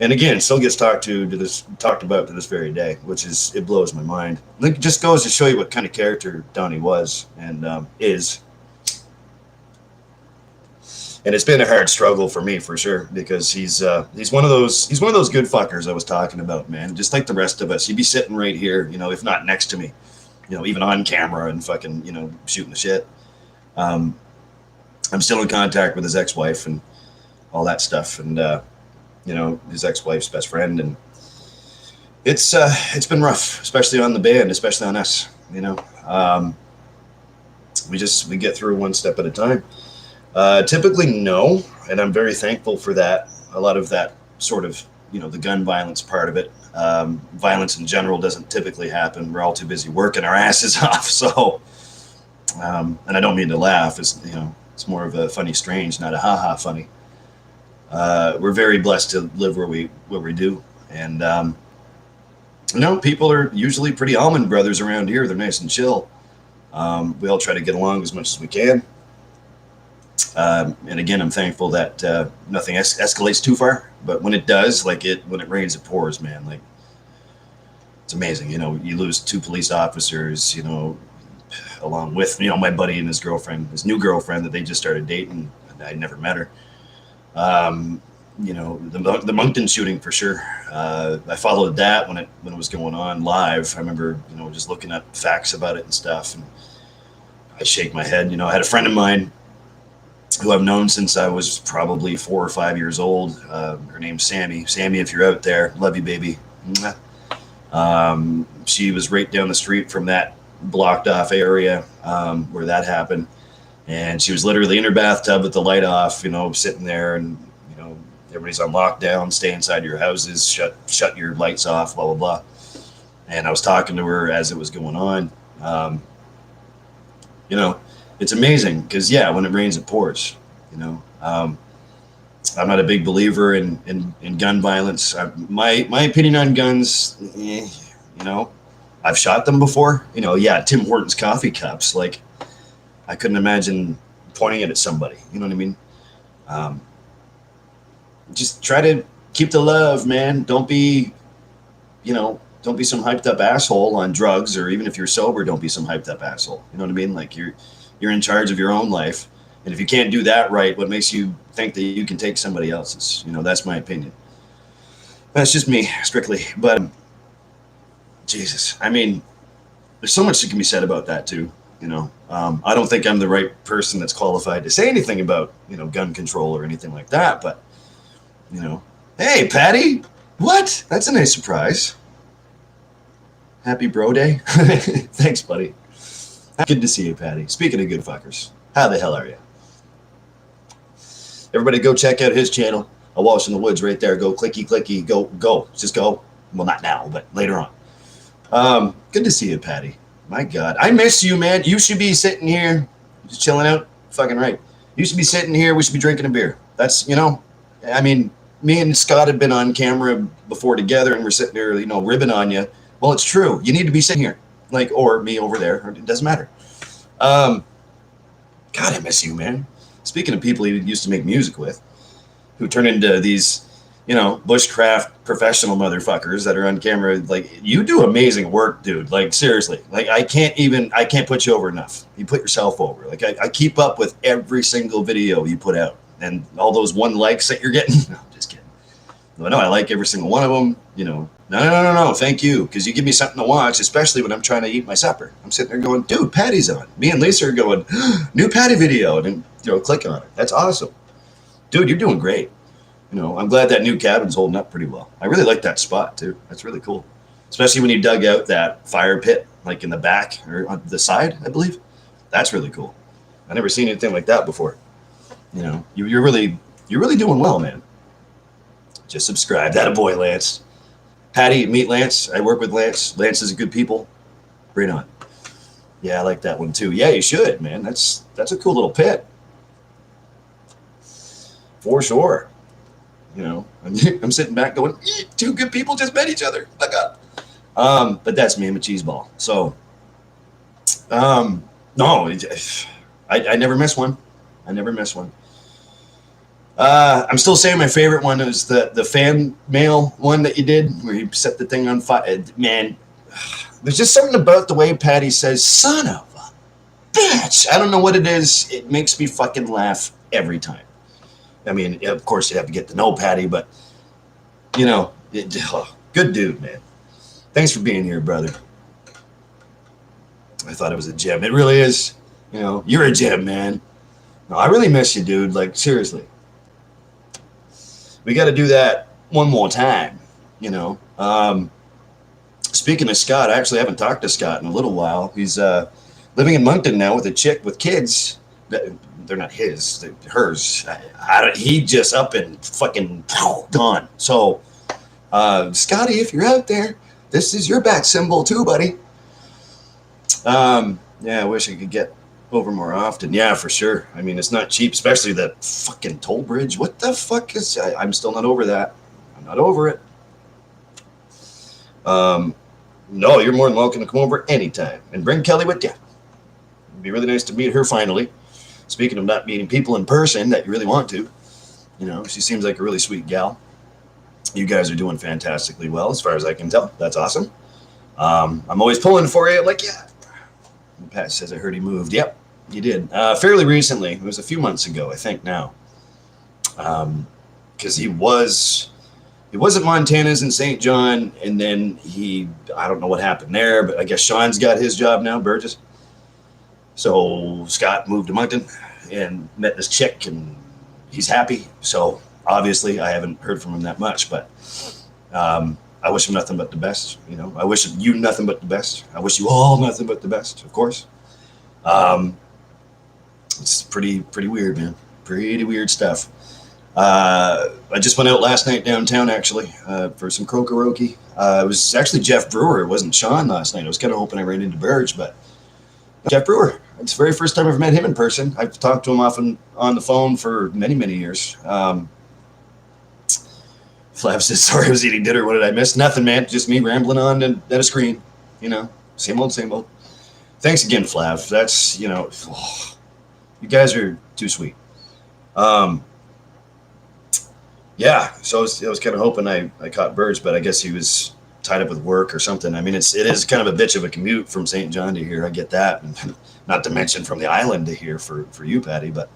And again, still gets talked about to this very day, which it blows my mind. It just goes to show you what kind of character Donnie was and is. And it's been a hard struggle for me, for sure, because he's one of those good fuckers I was talking about, man. Just like the rest of us, he'd be sitting right here, if not next to me, even on camera and fucking, shooting the shit. I'm still in contact with his ex-wife and all that stuff, and his ex-wife's best friend, and it's been rough, especially on the band, especially on us. We get through one step at a time. Typically, no, and I'm very thankful for that. A lot of that sort of, the gun violence part of it. Violence in general doesn't typically happen. We're all too busy working our asses off. So, and I don't mean to laugh. It's more of a funny, strange, not a ha-ha funny. We're very blessed to live where we do, and people are usually pretty almond brothers around here. They're nice and chill. We all try to get along as much as we can. And again, I'm thankful that nothing escalates too far. But when it does, when it rains, it pours, man. Like, it's amazing. You lose 2 police officers, along with, my buddy and his new girlfriend that they just started dating. I never met her. The Moncton shooting, for sure. I followed that when it was going on live. I remember, just looking up facts about it and stuff. And I shake my head. I had a friend of mine who I've known since I was probably 4 or 5 years old. Her name's Sammy. Sammy, if you're out there, love you, baby. She was right down the street from that blocked off area where that happened. And she was literally in her bathtub with the light off, sitting there, and, everybody's on lockdown, stay inside your houses, shut your lights off, blah, blah, blah. And I was talking to her as it was going on. It's amazing because, when it rains, it pours. I'm not a big believer in gun violence. My opinion on guns, I've shot them before. Tim Hortons coffee cups. Like, I couldn't imagine pointing it at somebody. You know what I mean? Just try to keep the love, man. Don't be some hyped up asshole on drugs, or even if you're sober, don't be some hyped up asshole. You know what I mean? Like, you're in charge of your own life. And if you can't do that right, what makes you think that you can take somebody else's? That's my opinion. That's just me, strictly. But, Jesus, I mean, there's so much that can be said about that, too. I don't think I'm the right person that's qualified to say anything about, gun control or anything like that. But, hey, Patty, what? That's a nice surprise. Happy bro day. Thanks, buddy. Good to see you, Patty. Speaking of good fuckers, how the hell are you? Everybody go check out his channel. A Walsh in the Woods right there. Go clicky, clicky. Go. Just go. Well, not now, but later on. Good to see you, Patty. My God. I miss you, man. You should be sitting here just chilling out. Fucking right. You should be sitting here. We should be drinking a beer. That's, I mean, me and Scott had been on camera before together, and we're sitting there, ribbing on you. Well, it's true. You need to be sitting here. Or me over there. Or it doesn't matter. God, I miss you, man. Speaking of people you used to make music with, who turn into these you know, bushcraft professional motherfuckers that are on camera. Like, you do amazing work, dude. Like, seriously. Like, I can't put you over enough. You put yourself over. Like, I keep up with every single video you put out. And all those 1 likes that you're getting. No, I'm just kidding. No, I like every single one of them. You know, no. Thank you. Because you give me something to watch, especially when I'm trying to eat my supper. I'm sitting there going, dude, Patty's on. Me and Lisa are going, new Patty video. And then, you know, click on it. That's awesome. Dude, you're doing great. You know, I'm glad that new cabin's holding up pretty well. I really like that spot, too. That's really cool. Especially when you dug out that fire pit, like in the back or on the side, I believe. That's really cool. I've never seen anything like that before. You know, you're really doing well, man. Just subscribe. That a boy, Lance. Patty, meet Lance. I work with Lance. Lance is a good people. Bring on. Yeah, I like that one, too. Yeah, you should, man. That's a cool little pit. For sure. You know, I'm sitting back going, 2 good people just met each other. My God. But that's me. I'm a cheese ball. So, no, I never miss one. I never miss one. I'm still saying my favorite one is the fan mail one that you did where you set the thing on fire. Man, there's just something about the way Patty says, son of a bitch. I don't know what it is. It makes me fucking laugh every time. I mean, of course, you have to get to know Patty, but, you know, good dude, man. Thanks for being here, brother. I thought it was a gem. It really is. You know, you're a gem, man. No, I really miss you, dude. Like, seriously. We got to do that one more time, you know. Speaking of Scott, I actually haven't talked to Scott in a little while. He's living in Moncton now with a chick with kids. They're not his, they're hers. He just up and fucking gone. So, Scotty, if you're out there, this is your bat symbol too, buddy. Yeah, I wish I could get over more often. Yeah, for sure. I mean, it's not cheap, especially that fucking toll bridge. What the fuck is? I'm still not over that. I'm not over it. No, you're more than welcome to come over anytime and bring Kelly with you. It'd be really nice to meet her finally. Speaking of not meeting people in person that you really want to, you know, she seems like a really sweet gal. You guys are doing fantastically well, as far as I can tell. That's awesome. I'm always pulling for you. Like, yeah. Pat says, I heard he moved. Yep, you did. Fairly recently. It was a few months ago, I think now. Because he was at Montana's in St. John, and then I don't know what happened there, but I guess Sean's got his job now, Burgess. So Scott moved to Moncton and met this chick, and he's happy. So obviously I haven't heard from him that much, but I wish him nothing but the best. You know, I wish you nothing but the best. I wish you all nothing but the best, of course. It's pretty weird, man. Pretty weird stuff. I just went out last night downtown, actually, for some karaoke. It was actually Jeff Brewer. It wasn't Sean last night. I was kind of hoping I ran into Burge, but Jeff Brewer. It's the very first time I've met him in person. I've talked to him often on the phone for many, many years. Flav says, sorry, I was eating dinner. What did I miss? Nothing, man. Just me rambling on at a screen. You know, same old, same old. Thanks again, Flav. That's, you know, you guys are too sweet. Yeah, so I was kind of hoping I caught Burge, but I guess he was tied up with work or something. I mean, it is kind of a bitch of a commute from St. John to here. I get that. And not to mention from the island to here for you, Patty. But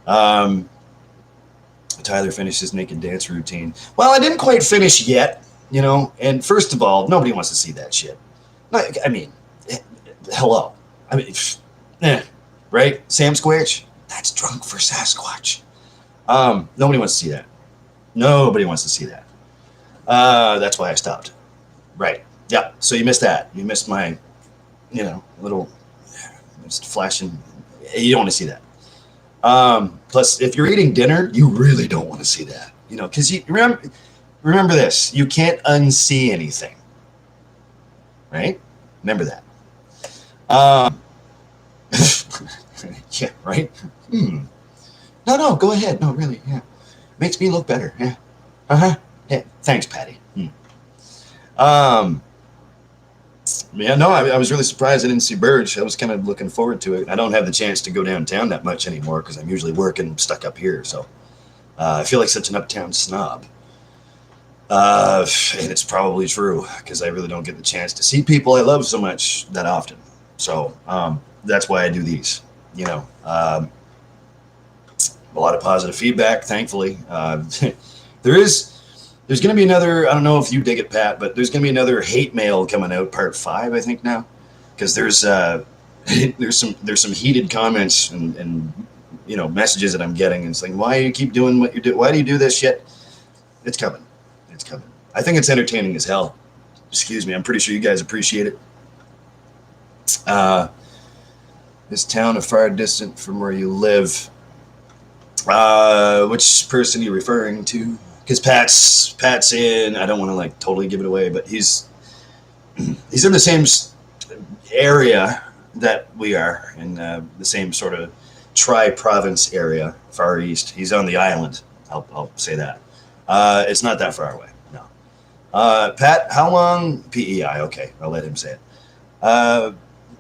Tyler finished his naked dance routine. Well, I didn't quite finish yet, you know. And first of all, nobody wants to see that shit. I mean, hello. I mean, right? Sam Squatch? That's drunk for Sasquatch. Nobody wants to see that. Nobody wants to see that. That's why I stopped. Right. Yeah. So you missed that. You missed my, you know, little just flashing. You don't want to see that. Plus, if you're eating dinner, you really don't want to see that. You know, because you remember this. You can't unsee anything. Right? Remember that. Yeah. Right. No. Go ahead. No, really. Yeah. Makes me look better. Yeah. Yeah. Thanks, Patty. Yeah, no, I was really surprised I didn't see Burge. I was kind of looking forward to it. I don't have the chance to go downtown that much anymore because I'm usually working stuck up here. So I feel like such an uptown snob. And it's probably true because I really don't get the chance to see people I love so much that often. So that's why I do these. You know, a lot of positive feedback, thankfully. There's going to be another. I don't know if you dig it, Pat, but there's going to be another hate mail coming out, part 5, I think now, because there's some heated comments and messages that I'm getting. And it's like, why do you keep doing what you do? Why do you do this shit? It's coming. It's coming. I think it's entertaining as hell. Excuse me. I'm pretty sure you guys appreciate it. This town is far distant from where you live. Which person are you referring to? Because Pat's in. I don't want to like totally give it away, but he's in the same area that we are, in the same sort of tri-province area, far east. He's on the island. I'll say that. It's not that far away. No. Pat, how long? PEI. Okay, I'll let him say it.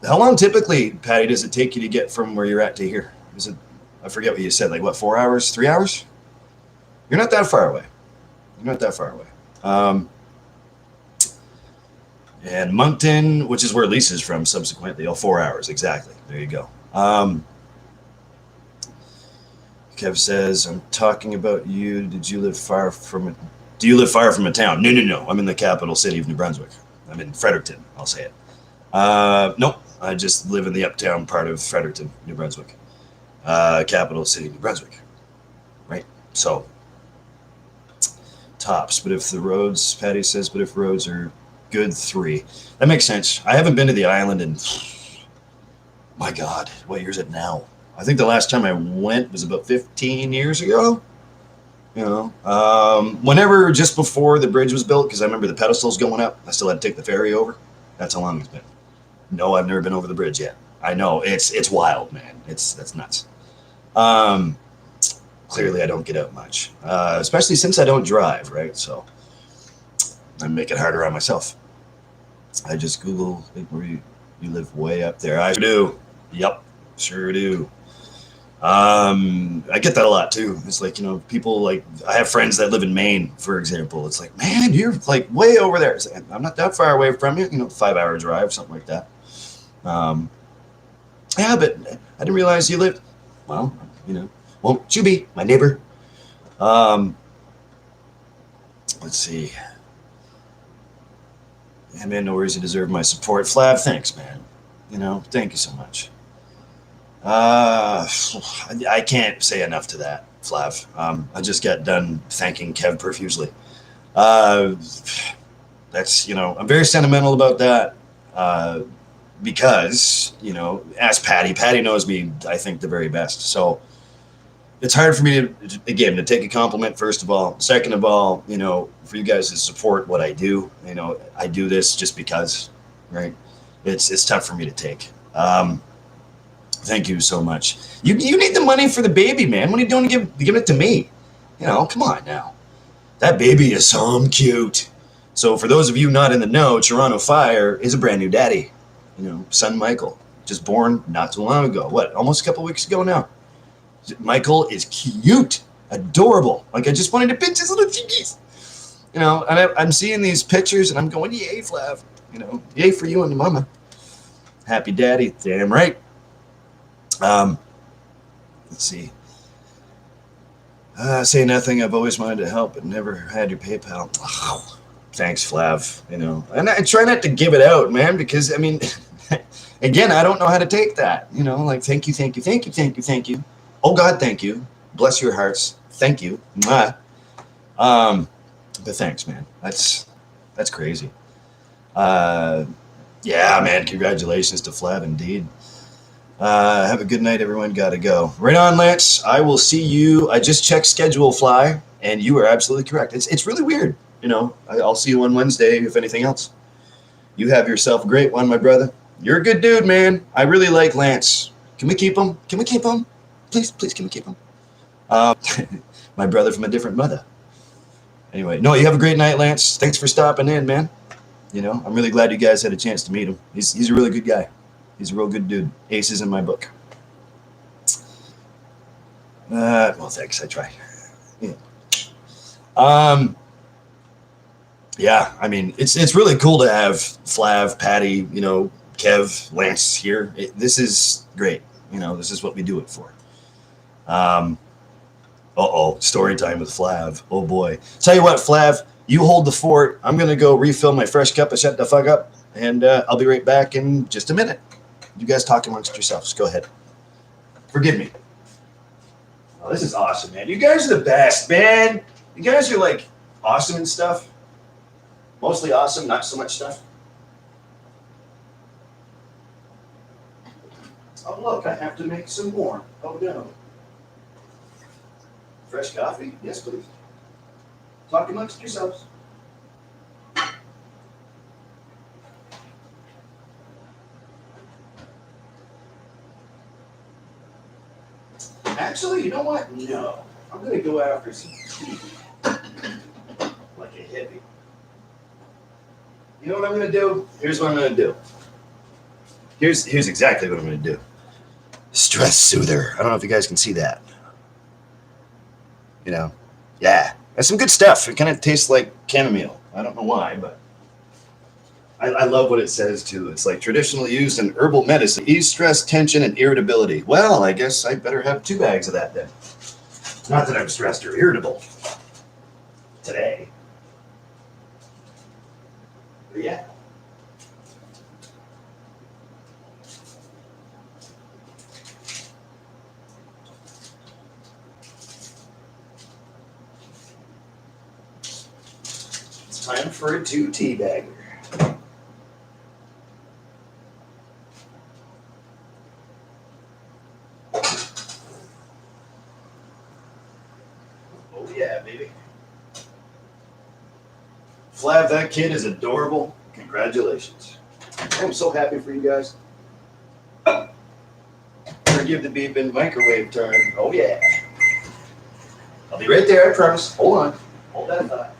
How long typically, Patty, does it take you to get from where you're at to here? Is it? I forget what you said. Like what? 4 hours? 3 hours? You're not that far away. And Moncton, which is where Lisa's from, subsequently. 4 hours exactly. There you go. Kev says, "I'm talking about you. Do you live far from a town?" No. I'm in the capital city of New Brunswick. I'm in Fredericton. I'll say it. Nope. I just live in the uptown part of Fredericton, New Brunswick. Capital city, New Brunswick. Right? So, tops. But if Patty says, but if roads are good, 3. That makes sense. I haven't been to the island in, my God, what year is it now? I think the last time I went was about 15 years ago. Whenever, just before the bridge was built, because I remember the pedestals going up, I still had to take the ferry over. That's how long it's been. No, I've never been over the bridge yet. I know, it's wild, man. That's nuts. Clearly I don't get out much, especially since I don't drive, right? So I make it harder on myself. I just Google where you live way up there. I do. Yep, sure do. I get that a lot too. It's like, people like, I have friends that live in Maine, for example. It's like, man, you're like way over there. Like, I'm not that far away from you, 5-hour drive, something like that. Yeah, but I didn't realize you lived. Well, won't you be my neighbor? Let's see. Yeah, man, no worries. You deserve my support. Flav, thanks, man. Thank you so much. I can't say enough to that, Flav. I just got done thanking Kev profusely. That's, I'm very sentimental about that. Because, ask Patty. Patty knows me, I think, the very best. So it's hard for me to take a compliment, first of all. Second of all, for you guys to support what I do. I do this just because, right? It's tough for me to take. Thank you so much. You need the money for the baby, man. What are you doing to give it to me? Come on now. That baby is so cute. So for those of you not in the know, Toronto Fire is a brand new daddy. Son Michael, just born not too long ago. What, almost a couple weeks ago now? Michael is cute, adorable. Like, I just wanted to pinch his little cheekies. And I'm seeing these pictures and I'm going, yay, Flav. Yay for you and your mama. Happy daddy, damn right. Let's see. Say nothing. I've always wanted to help, but never had your PayPal. Oh, thanks, Flav. And I try not to give it out, man, because again, I don't know how to take that. Like, thank you. Oh God, thank you. Bless your hearts. Thank you. Mwah. But thanks, man. That's crazy. Yeah, man. Congratulations to Flav, indeed. Have a good night, everyone. Gotta go. Right on, Lance. I will see you. I just checked schedule fly, and you are absolutely correct. It's really weird. I'll see you on Wednesday, if anything else. You have yourself a great one, my brother. You're a good dude, man. I really like Lance. Can we keep him? Please, can we keep him? My brother from a different mother. Anyway, no, you have a great night, Lance. Thanks for stopping in, man. I'm really glad you guys had a chance to meet him. He's a really good guy. He's a real good dude. Aces in my book. Well, thanks. I try. Yeah. Yeah, I mean, it's really cool to have Flav, Patty, Kev, Lance here. This is great. This is what we do it for. Um, story time with Flav. Oh boy. Tell you what, Flav, you hold the fort. I'm gonna go refill my fresh cup of shut the fuck up, and I'll be right back in just a minute. You guys talk amongst yourselves. Go ahead. Forgive me. Oh, this is awesome, man. You guys are the best, man. You guys are like awesome and stuff. Mostly awesome, not so much stuff. Oh, look, I have to make some more. Oh, no. Fresh coffee? Yes, please. Talk amongst yourselves. Actually, you know what? No. I'm going to go after some tea. Like a hippie. You know what I'm going to do? Here's what I'm going to do. Here's exactly what I'm going to do. Stress soother. I don't know if you guys can see that. Yeah. That's some good stuff. It kind of tastes like chamomile. I don't know why, but I love what it says, too. It's like traditionally used in herbal medicine. Ease stress, tension, and irritability. Well, I guess I better have 2 bags of that then. Not that I'm stressed or irritable today. But yeah. It's time for a 2 tea bagger. Yeah, baby. Flav, that kid is adorable. Congratulations. I'm so happy for you guys. Forgive the beep in microwave time. Oh, yeah. I'll be right there, I promise. Hold on. Hold that thought.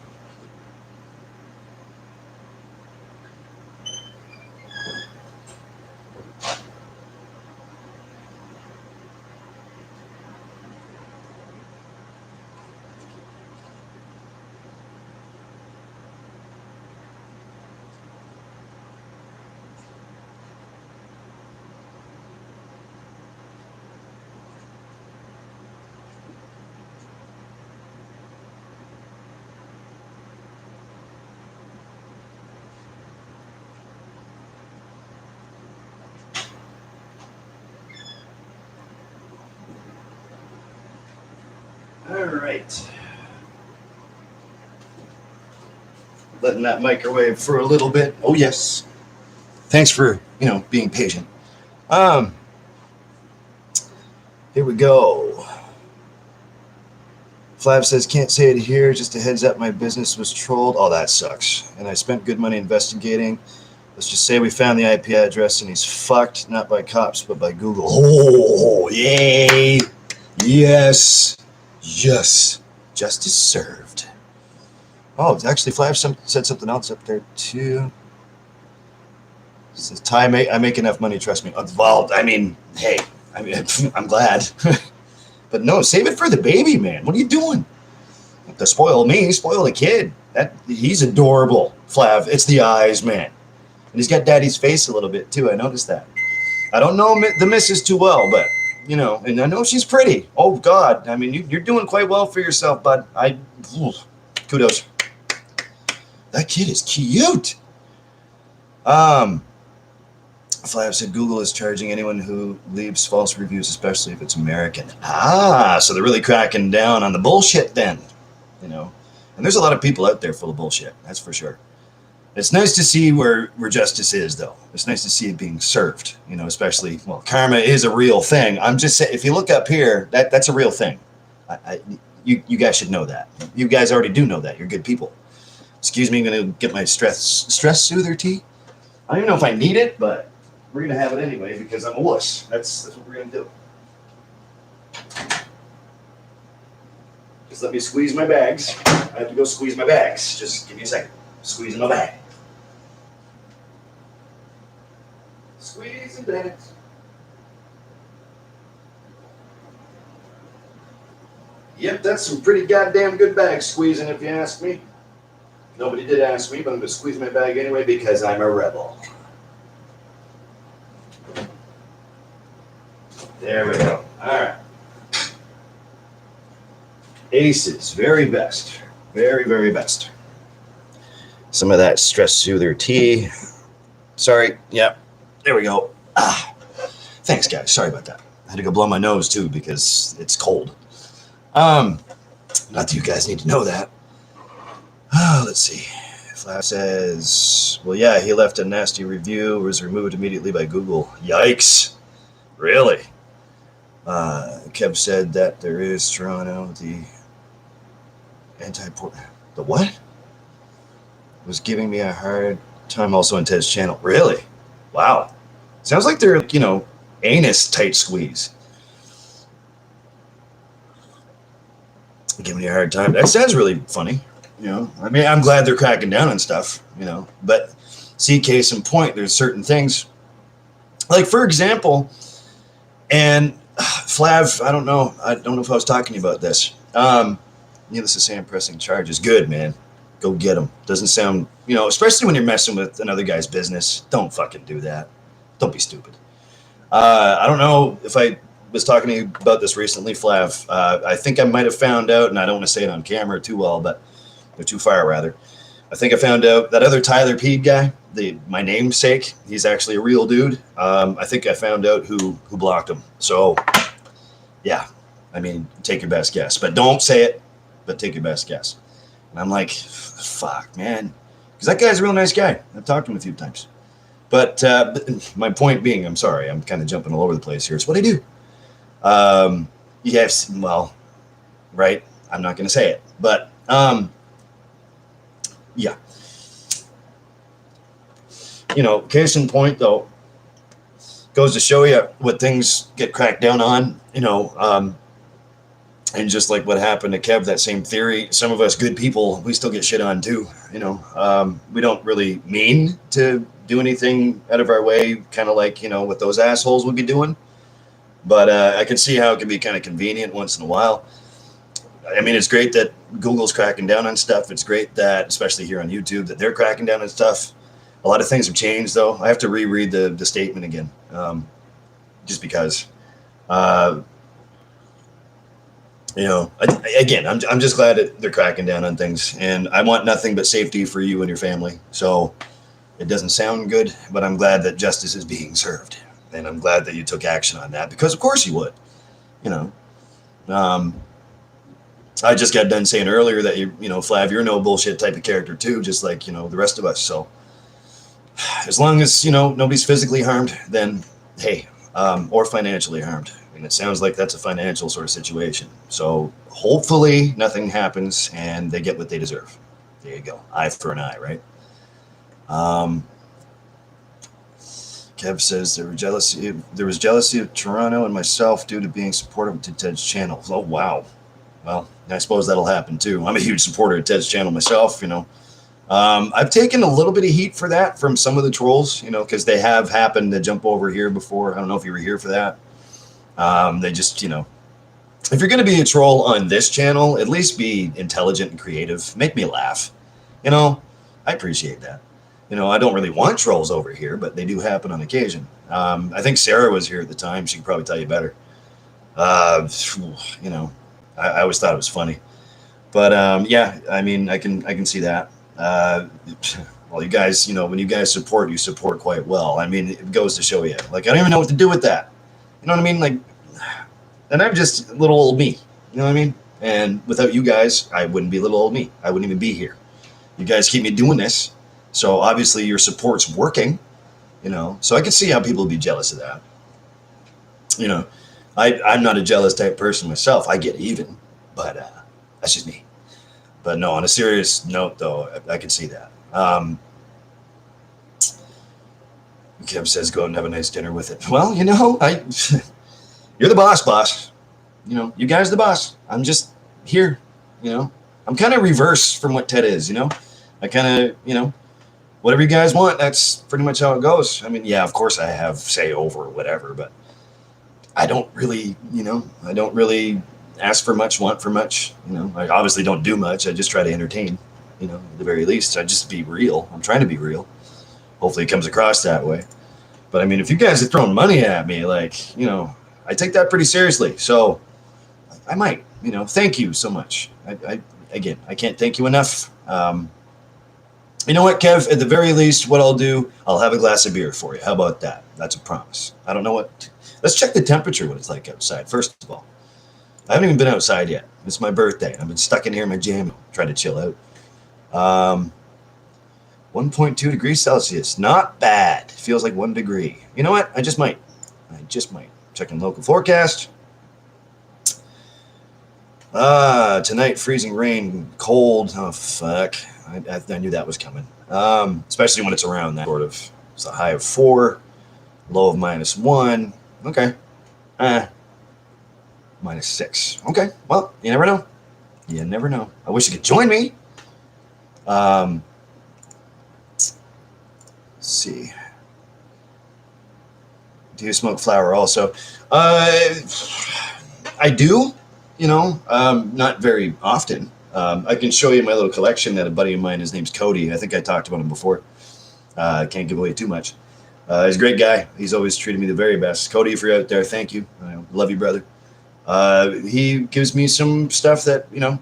All right. Letting that microwave for a little bit. Oh, yes. Thanks for, being patient. Here we go. Flav says, can't say it here. Just a heads up, my business was trolled. Oh, that sucks. And I spent good money investigating. Let's just say we found the IP address and he's fucked, not by cops, but by Google. Oh, yay. Yes. Yes. Justice served. Oh, actually, Flav said something else up there, too. It says, I make enough money, trust me. Well, I mean, hey, I'm glad. But no, save it for the baby, man. What are you doing? To spoil me, spoil the kid. He's adorable, Flav. It's the eyes, man. And he's got daddy's face a little bit, too. I noticed that. I don't know the missus too well, but, and I know she's pretty. Oh, God. I mean, you're doing quite well for yourself, bud. Kudos. That kid is cute. Flav said Google is charging anyone who leaves false reviews, especially if it's American. So they're really cracking down on the bullshit then, And there's a lot of people out there full of bullshit, that's for sure. It's nice to see where justice is, though. It's nice to see it being served, especially, karma is a real thing. I'm just saying, if you look up here, that's a real thing. You guys should know that. You guys already do know that. You're good people. Excuse me, I'm going to get my stress soother tea. I don't even know if I need it, but we're going to have it anyway because I'm a wuss. That's what we're going to do. Just let me squeeze my bags. I have to go squeeze my bags. Just give me a second. Squeezing my bag. Squeezing bags. Yep, that's some pretty goddamn good bag squeezing if you ask me. Nobody did ask me, but I'm going to squeeze my bag anyway because I'm a rebel. There we go. All right. Aces, very best. Very, very best. Some of that stress soother tea. Sorry. Yep. There we go. Thanks, guys. Sorry about that. I had to go blow my nose, too, because it's cold. Not that you guys need to know that. Let's see. Flash says, well, yeah, he left a nasty review, was removed immediately by Google. Yikes. Really? Kev said that there is Toronto, the anti-port. The what? Was giving me a hard time also on Ted's channel. Really? Wow. Sounds like they're, anus tight squeeze. Giving me a hard time. That sounds really funny. I mean, I'm glad they're cracking down on stuff, but see, case in point, there's certain things like, for example, and Flav, I don't know if I was talking about this. Needless to say, I'm pressing charges. Good, man. Go get them. Doesn't sound, especially when you're messing with another guy's business. Don't fucking do that. Don't be stupid. I don't know if I was talking to you about this recently, Flav. I think I might have found out, and I don't want to say it on camera too well, but or too far rather. I think I found out that other Tyler Peed guy, my namesake, he's actually a real dude. I think I found out who blocked him. So, yeah, I mean, take your best guess. But don't say it, but take your best guess. And I'm like, fuck, man. Because that guy's a real nice guy. I've talked to him a few times. But my point being, I'm sorry, I'm kind of jumping all over the place here. It's what I do. Yes, well, right, I'm not going to say it. But, yeah. Case in point, though, goes to show you what things get cracked down on, and just like what happened to Kev, that same theory, some of us good people, we still get shit on too, we don't really mean to do anything out of our way, kind of like, what those assholes would be doing. But I can see how it can be kind of convenient once in a while. I mean, it's great that Google's cracking down on stuff. It's great that, especially here on YouTube, that they're cracking down on stuff. A lot of things have changed, though. I have to reread the statement again, just because, again, I'm just glad that they're cracking down on things, and I want nothing but safety for you and your family. So it doesn't sound good, but I'm glad that justice is being served, and I'm glad that you took action on that, because of course you would, I just got done saying earlier that Flav, you're no bullshit type of character too, just like, the rest of us. So as long as, nobody's physically harmed, then hey, or financially harmed. And it sounds like that's a financial sort of situation. So hopefully nothing happens and they get what they deserve. There you go. Eye for an eye, right? Kev says there was jealousy of Toronto and myself due to being supportive to Ted's channel. Oh, wow. Well, I suppose that'll happen too. I'm a huge supporter of Ted's channel myself, I've taken a little bit of heat for that from some of the trolls, because they have happened to jump over here before. I don't know if you were here for that. They just, if you're going to be a troll on this channel, at least be intelligent and creative. Make me laugh. I appreciate that. I don't really want trolls over here, but they do happen on occasion. I think Sarah was here at the time. She could probably tell you better. I always thought it was funny, but yeah, I mean, I can see that. Well, you guys, when you guys support, you support quite well. I mean, it goes to show you. Like, I don't even know what to do with that. You know what I mean? Like, and I'm just little old me. You know what I mean? And without you guys, I wouldn't be little old me. I wouldn't even be here. You guys keep me doing this, so obviously your support's working. So I can see how people would be jealous of that. I'm not a jealous type person myself. I get even, but that's just me. But no, on a serious note, though, I can see that. Kev says, go out and have a nice dinner with it. Well, you're the boss. You guys are the boss. I'm just here, I'm kind of reverse from what Ted is, I kind of, whatever you guys want, that's pretty much how it goes. I mean, yeah, of course I have say over whatever, but I don't really, ask for much, want for much. I obviously don't do much. I just try to entertain. You know, at the very least, I just be real. I'm trying to be real. Hopefully, it comes across that way. But I mean, if you guys are throwing money at me, like, you know, I take that pretty seriously. So I might, you know, thank you so much. Again, I can't thank you enough. You know what, Kev? At the very least, what I'll do, I'll have a glass of beer for you. How about that? That's a promise. I don't know what. Let's check the temperature, what it's like outside, first of all. I haven't even been outside yet. It's my birthday. I've been stuck in here in my jammy, trying to chill out. 1.2 degrees Celsius. Not bad. Feels like 1 degree. You know what? I just might. Checking local forecast. Tonight, freezing rain, cold. Oh, fuck. I knew that was coming. Especially when it's around that sort of. It's a high of 4, low of -1. Okay. -6. Okay. Well, you never know. You never know. I wish you could join me. Let's see. Do you smoke flower also? I do, you know, not very often. I can show you my little collection that a buddy of mine, his name's Cody. I think I talked about him before. Can't give away too much. He's a great guy. He's always treated me the very best. Cody, if you're out there, thank you. I love you, brother. He gives me some stuff that, you know,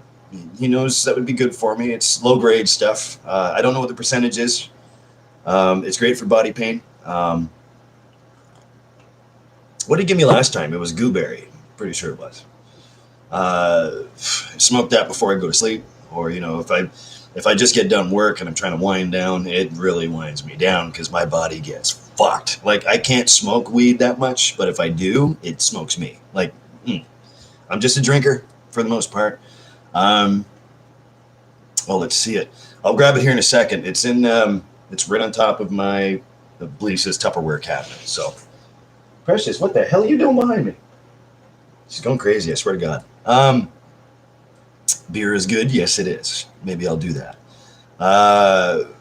he knows that would be good for me. It's low grade stuff. I don't know what the percentage is. It's great for body pain. What did he give me last time? It was gooberry. Pretty sure it was. Smoke that before I go to sleep, or, you know, if I just get done work and I'm trying to wind down, it really winds me down because my body gets fucked. Like, I can't smoke weed that much, but if I do, it smokes me. Like, I'm just a drinker for the most part. Well, let's see it. I'll grab it here in a second. It's in. It's right on top of my Bleach's Tupperware cabinet. So, Precious, what the hell are you doing behind me? She's going crazy. I swear to God. Beer is good. Yes, it is. Maybe I'll do that.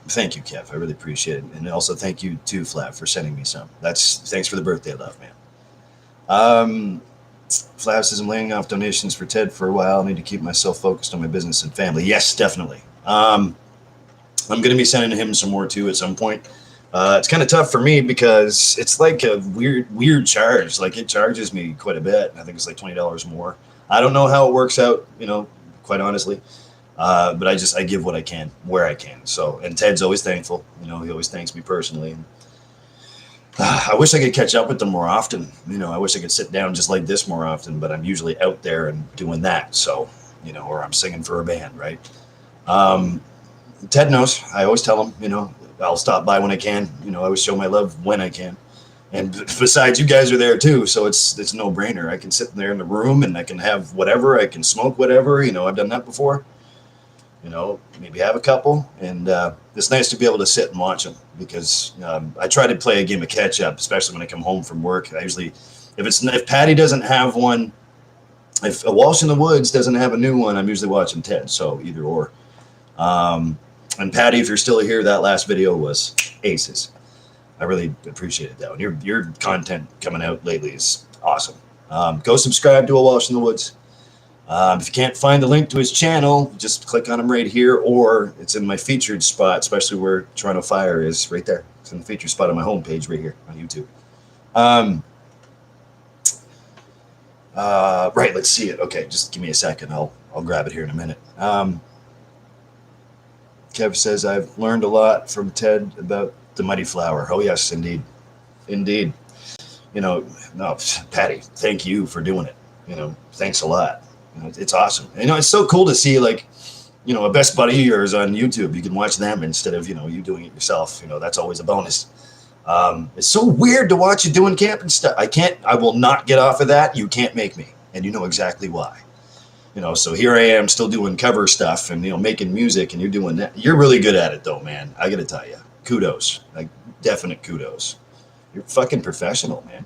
Thank you, Kev. I really appreciate it, and also thank you too, Flav, for sending me some. Thanks for the birthday love, man. Flav says I'm laying off donations for Ted for a while. I need to keep myself focused on my business and family. Yes, definitely. I'm going to be sending him some more too at some point. It's kind of tough for me because it's like a weird charge. Like, it charges me quite a bit. I think it's like $20 more. I don't know how it works out, you know, quite honestly. But I give what I can, where I can. So, and Ted's always thankful. You know, he always thanks me personally. I wish I could catch up with them more often. You know, I wish I could sit down just like this more often, but I'm usually out there and doing that. So, you know, or I'm singing for a band, right? Ted knows. I always tell him, you know, I'll stop by when I can. You know, I always show my love when I can. And besides, you guys are there too, so it's no brainer. I can sit there in the room and I can have whatever. I can smoke whatever. You know, I've done that before. You know, maybe have a couple, and it's nice to be able to sit and watch them because I try to play a game of catch up, especially when I come home from work. I usually, if Patty doesn't have one, if a Walsh in the Woods doesn't have a new one, I'm usually watching Ted. So either or. And Patty, if you're still here, that last video was aces. I really appreciated that one. Your content coming out lately is awesome. Go subscribe to a Walsh in the Woods. If you can't find the link to his channel, just click on him right here, or it's in my featured spot, especially where Toronto Fire is right there. It's in the featured spot on my homepage right here on YouTube. Right, let's see it. Okay, just give me a second. I'll grab it here in a minute. Kev says, I've learned a lot from Ted about the Mighty Flower. Oh, yes, indeed. Indeed. You know, no, Patty, thank you for doing it. You know, thanks a lot. You know, it's awesome. You know, it's so cool to see, like, you know, a best buddy of yours on YouTube. You can watch them instead of, you know, you doing it yourself. You know, that's always a bonus. It's so weird to watch you doing camping stuff. I will not get off of that. You can't make me. And you know exactly why. You know, so here I am still doing cover stuff and, you know, making music, and you're doing that. You're really good at it, though, man. I got to tell you. Kudos. Like, definite kudos. You're fucking professional, man.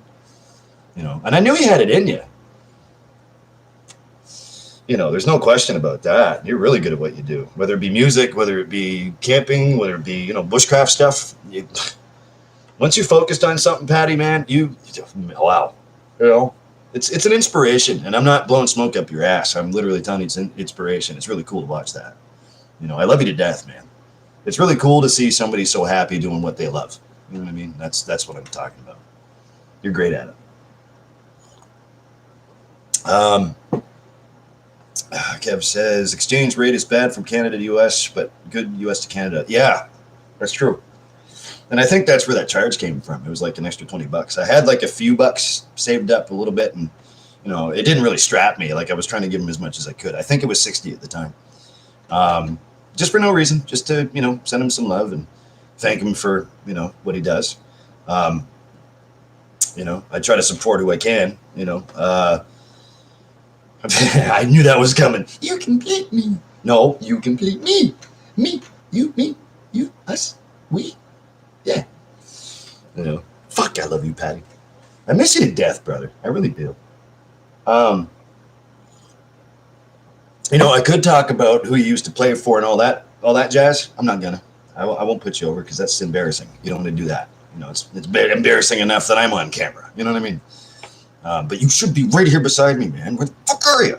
You know, and I knew you had it in you. You know, there's no question about that. You're really good at what you do, whether it be music, whether it be camping, whether it be, you know, bushcraft stuff. Once you're focused on something, Patty, man, wow. You know, it's an inspiration, and I'm not blowing smoke up your ass. I'm literally telling you it's an inspiration. It's really cool to watch that. You know, I love you to death, man. It's really cool to see somebody so happy doing what they love. You know what I mean? That's what I'm talking about. You're great at it. Kev says exchange rate is bad from Canada to US, but good US to Canada. Yeah, that's true. And I think that's where that charge came from. It was like an extra $20. I had like a few bucks saved up a little bit, and you know, it didn't really strap me. Like I was trying to give him as much as I could. I think it was 60 at the time. Just for no reason, just to, you know, send him some love and thank him for, you know, what he does. You know, I try to support who I can, you know. I knew that was coming. You complete me. No, you complete me. Me, you, us, we. Yeah. You know, fuck, I love you, Patty. I miss you to death, brother. I really do. You know, I could talk about who you used to play for and all that jazz. I'm not gonna. I won't put you over because that's embarrassing. You don't want to do that. You know, it's embarrassing enough that I'm on camera. You know what I mean? But you should be right here beside me, man. Where the fuck are you?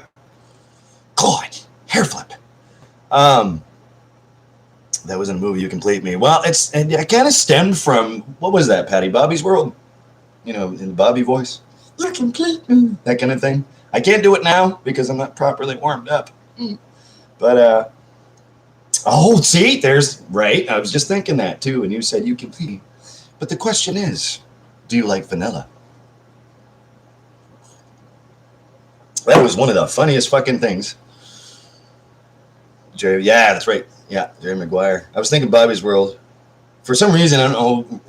God, hair flip. That was in a movie. You complete me. Well, and I kind of stemmed from, what was that, Patty? Bobby's World. You know, in the Bobby voice. You complete me. That kind of thing. I can't do it now because I'm not properly warmed up. But oh, see, there's right. I was just thinking that too, and you said you complete me. But the question is, do you like vanilla? That was one of the funniest fucking things. Jerry, yeah, that's right. Yeah, Jerry Maguire. I was thinking Bobby's World. For some reason, I don't know.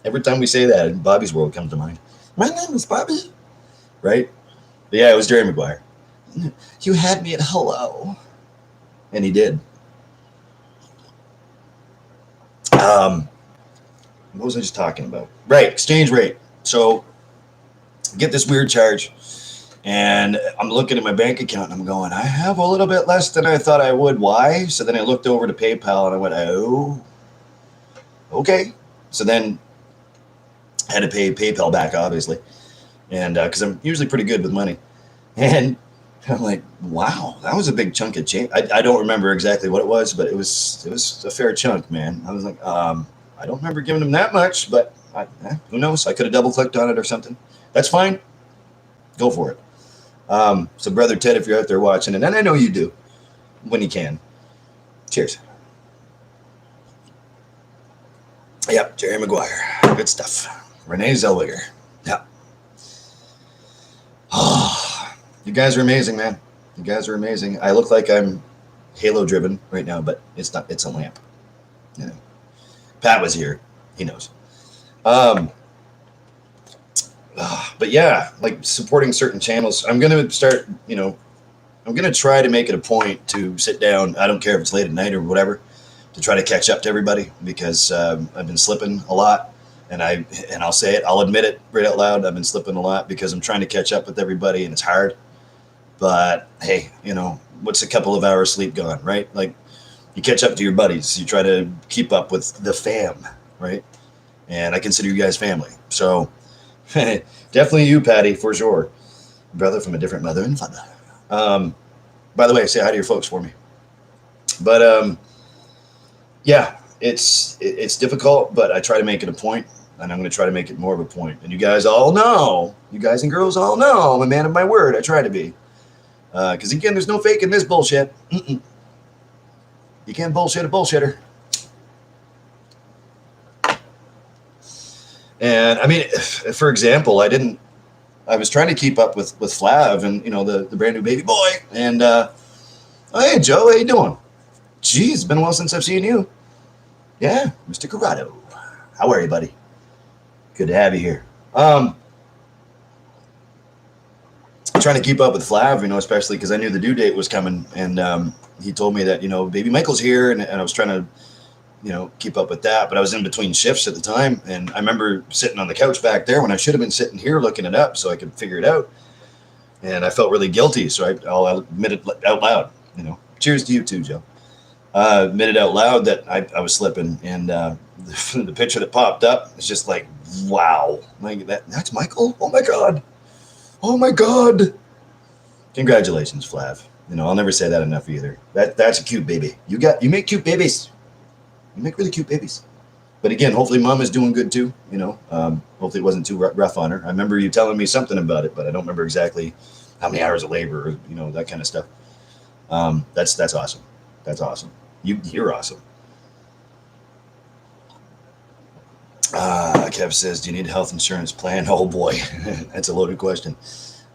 Every time we say that, Bobby's World comes to mind. My name is Bobby. Right? But yeah, it was Jerry Maguire. You had me at hello. And he did. What was I just talking about? Right, exchange rate. So, get this weird charge. And I'm looking at my bank account and I'm going, I have a little bit less than I thought I would. Why? So then I looked over to PayPal and I went, oh, okay. So then I had to pay PayPal back, obviously. And because I'm usually pretty good with money. And I'm like, wow, that was a big chunk of change. I don't remember exactly what it was, but it was a fair chunk, man. I was like, I don't remember giving him that much, but who knows? I could have double clicked on it or something. That's fine. Go for it. So brother Ted, if you're out there watching, and I know you do when you can, cheers. Yep. Jerry Maguire. Good stuff. Renee Zellweger. Yep. Oh, you guys are amazing, man. You guys are amazing. I look like I'm Halo driven right now, but it's not, it's a lamp. You know, Pat was here. He knows. But yeah, like supporting certain channels. I'm going to start, you know, I'm going to try to make it a point to sit down. I don't care if it's late at night or whatever, to try to catch up to everybody because I've been slipping a lot. And I'll say it, I'll admit it right out loud. I've been slipping a lot because I'm trying to catch up with everybody and it's hard. But hey, you know, what's a couple of hours sleep gone, right? Like you catch up to your buddies. You try to keep up with the fam, right? And I consider you guys family. So definitely you, Patty, for sure. Brother from a different mother and father. By the way, say hi to your folks for me. But yeah, it's difficult, but I try to make it a point, and I'm going to try to make it more of a point. And you guys all know, you guys and girls all know, I'm a man of my word. I try to be. Because again, there's no faking this bullshit. You can't bullshit a bullshitter. And I mean, for example, I was trying to keep up with Flav and, you know, the brand new baby boy. And, hey, Joe, how you doing? Geez, it's been a while since I've seen you. Yeah, Mr. Corrado. How are you, buddy? Good to have you here. Trying to keep up with Flav, you know, especially because I knew the due date was coming. And he told me that, you know, baby Michael's here. And I was trying to, you know, keep up with that. But I was in between shifts at the time. And I remember sitting on the couch back there when I should have been sitting here looking it up so I could figure it out. And I felt really guilty. So I'll admit it out loud, you know. Cheers to you too, Joe. Admitted out loud that I was slipping. And the picture that popped up is just like, wow. Like that's Michael? Oh, my God. Oh, my God. Congratulations, Flav. I'll never say that enough either. That's a cute baby. You make cute babies. You make really cute babies. But again, hopefully mom is doing good too. Hopefully it wasn't too rough on her. I remember you telling me something about it, but I don't remember exactly how many hours of labor, or, that kind of stuff. That's awesome. That's awesome. You're awesome. Kev says, do you need a health insurance plan? Oh boy, that's a loaded question.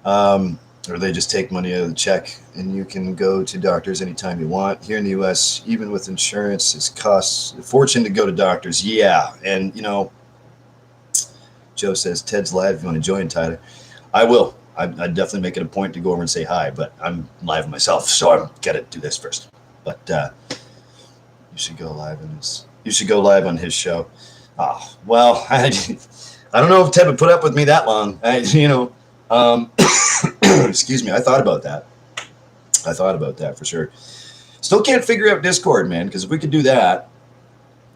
Or they just take money out of the check and you can go to doctors anytime you want. Here in the US, even with insurance, it costs a fortune to go to doctors. Yeah. And, Joe says, Ted's live. If you want to join, Tyler, I will. I'd definitely make it a point to go over and say hi, but I'm live myself, so I've got to do this first. But you should go live on his show. Oh, well, I don't know if Ted would put up with me that long. Excuse me. I thought about that for sure. Still can't figure out Discord, man, because if we could do that,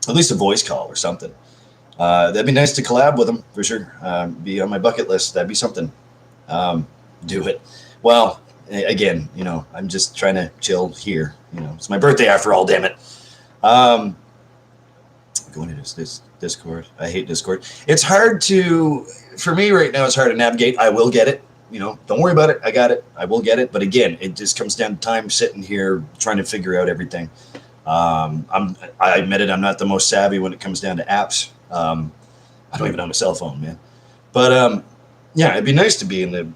at least a voice call or something, that'd be nice to collab with him for sure. Be on my bucket list. That'd be something. Do it. Well, again, I'm just trying to chill here. It's my birthday after all, damn it. Going into this Discord. I hate Discord. It's hard for me right now, it's hard to navigate. I will get it. Don't worry about it. I got it. I will get it. But again, it just comes down to time sitting here trying to figure out everything. I admit it. I'm not the most savvy when it comes down to apps. I don't even own a cell phone, man. But yeah, it'd be nice to be in the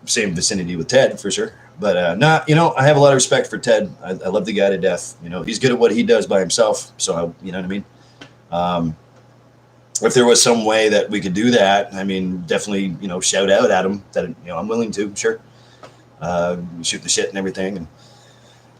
same vicinity with Ted for sure. But I have a lot of respect for Ted. I love the guy to death. He's good at what he does by himself. So you know what I mean. If there was some way that we could do that, I mean, definitely, shout out at him that, I'm willing to, sure. Shoot the shit and everything. And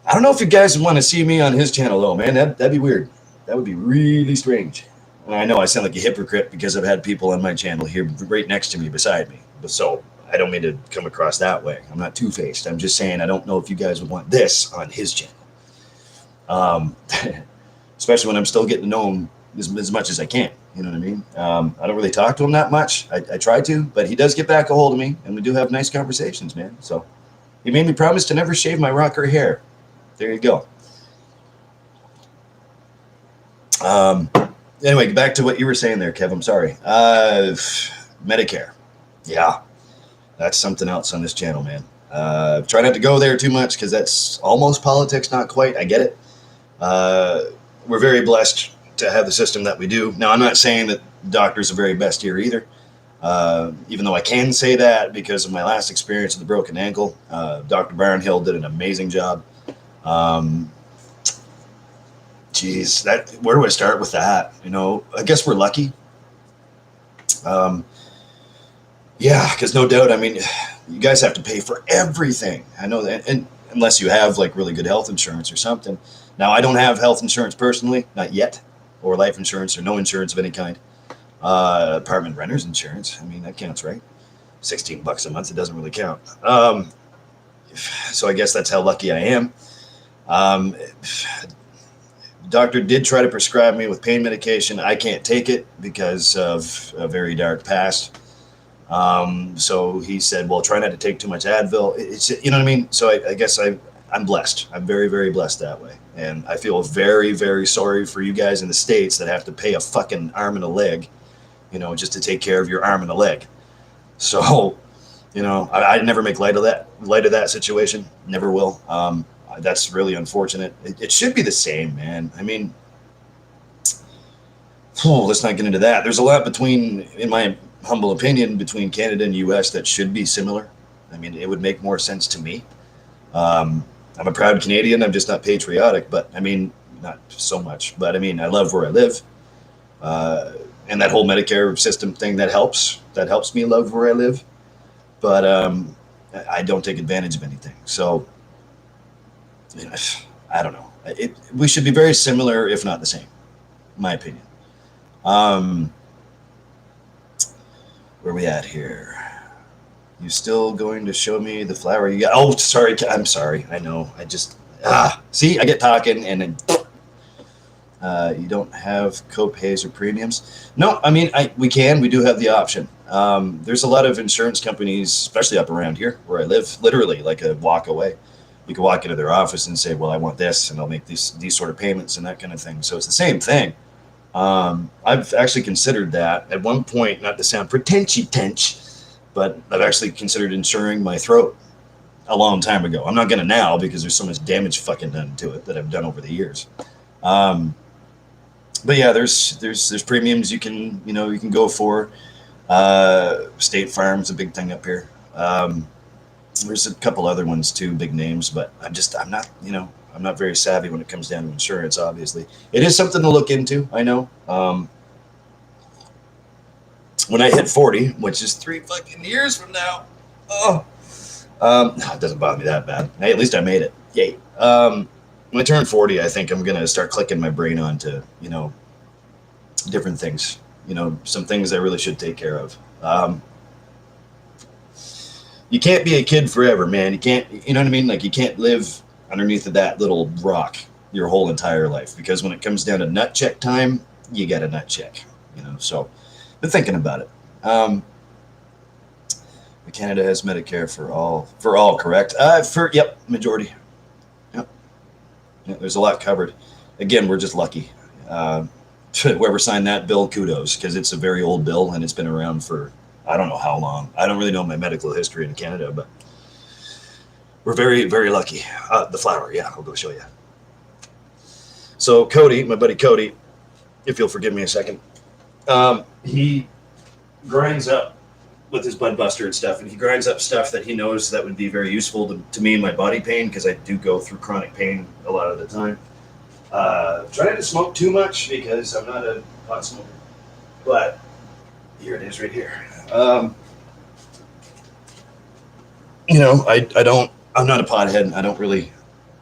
I don't know if you guys want to see me on his channel though, man, that'd be weird. That would be really strange. And I know I sound like a hypocrite because I've had people on my channel here right next to me, beside me. But so I don't mean to come across that way. I'm not two-faced. I'm just saying, I don't know if you guys would want this on his channel. Especially when I'm still getting to know him as much as I can. You know what I mean? I don't really talk to him that much. I try to, but he does get back a hold of me, and we do have nice conversations, man. So he made me promise to never shave my rocker hair. There you go. Anyway, back to what you were saying there, Kev. I'm sorry. Medicare. Yeah, that's something else on this channel, man. Try not to go there too much because that's almost politics, not quite. I get it. We're very blessed to have the system that we do. Now, I'm not saying that doctors are very best here either, even though I can say that because of my last experience with the broken ankle. Dr. Barnhill did an amazing job. Geez, where do I start with that? I guess we're lucky. Yeah, because no doubt, I mean, you guys have to pay for everything. I know that, and unless you have like really good health insurance or something. Now, I don't have health insurance personally, not yet, or life insurance or no insurance of any kind. Apartment renter's insurance, I mean, that counts, right? $16 a month, it doesn't really count. So I guess that's how lucky I am. Doctor did try to prescribe me with pain medication. I can't take it because of a very dark past. So he said, well, try not to take too much Advil. It's, you know what I mean? So I guess I'm blessed. I'm very, very blessed that way. And I feel very, very sorry for you guys in the States that have to pay a fucking arm and a leg, just to take care of your arm and a leg. So, I never make light of that situation. Never will. That's really unfortunate. It should be the same, man. I mean, let's not get into that. There's a lot in my humble opinion, between Canada and US that should be similar. I mean, it would make more sense to me. I'm a proud Canadian. I'm just not patriotic, but I mean, not so much, but I mean, I love where I live. And that whole Medicare system thing, that helps me love where I live, but I don't take advantage of anything. So I don't know. We should be very similar, if not the same, in my opinion. Where are we at here? You still going to show me the flower you got? Oh, sorry. I'm sorry. I know. I just, see, I get talking and then, you don't have co-pays or premiums? No, I mean, we do have the option. There's a lot of insurance companies, especially up around here where I live, literally like a walk away. You can walk into their office and say, well, I want this, and I'll make these sort of payments and that kind of thing. So it's the same thing. I've actually considered that at one point, not to sound pretentious, but I've actually considered insuring my throat a long time ago. I'm not going to now because there's so much damage fucking done to it that I've done over the years. But yeah, there's premiums you can go for. State Farm's a big thing up here. There's a couple other ones too, big names, but I'm not very savvy when it comes down to insurance. Obviously, it is something to look into. I know. When I hit 40, which is 3 fucking years from now, it doesn't bother me that bad. Hey, at least I made it. Yay. When I turn 40, I think I'm gonna start clicking my brain onto different things. Some things I really should take care of. You can't be a kid forever, man. You can't, you know what I mean? Like, you can't live underneath of that little rock your whole entire life, because when it comes down to nut check time, you got a nut check, so been thinking about it. Canada has Medicare for all, correct? Majority. Yep. Yeah, there's a lot covered. Again, we're just lucky. Whoever signed that bill, kudos, because it's a very old bill and it's been around for I don't know how long. I don't really know my medical history in Canada, but we're very, very lucky. The flower, yeah, I'll go show you. So Cody, my buddy Cody, if you'll forgive me a second, he grinds up with his bud buster and stuff, and he grinds up stuff that he knows that would be very useful to me in my body pain, because I do go through chronic pain a lot of the time. Trying to smoke too much because I'm not a pot smoker, but here it is right here. I'm not a pothead. I don't really,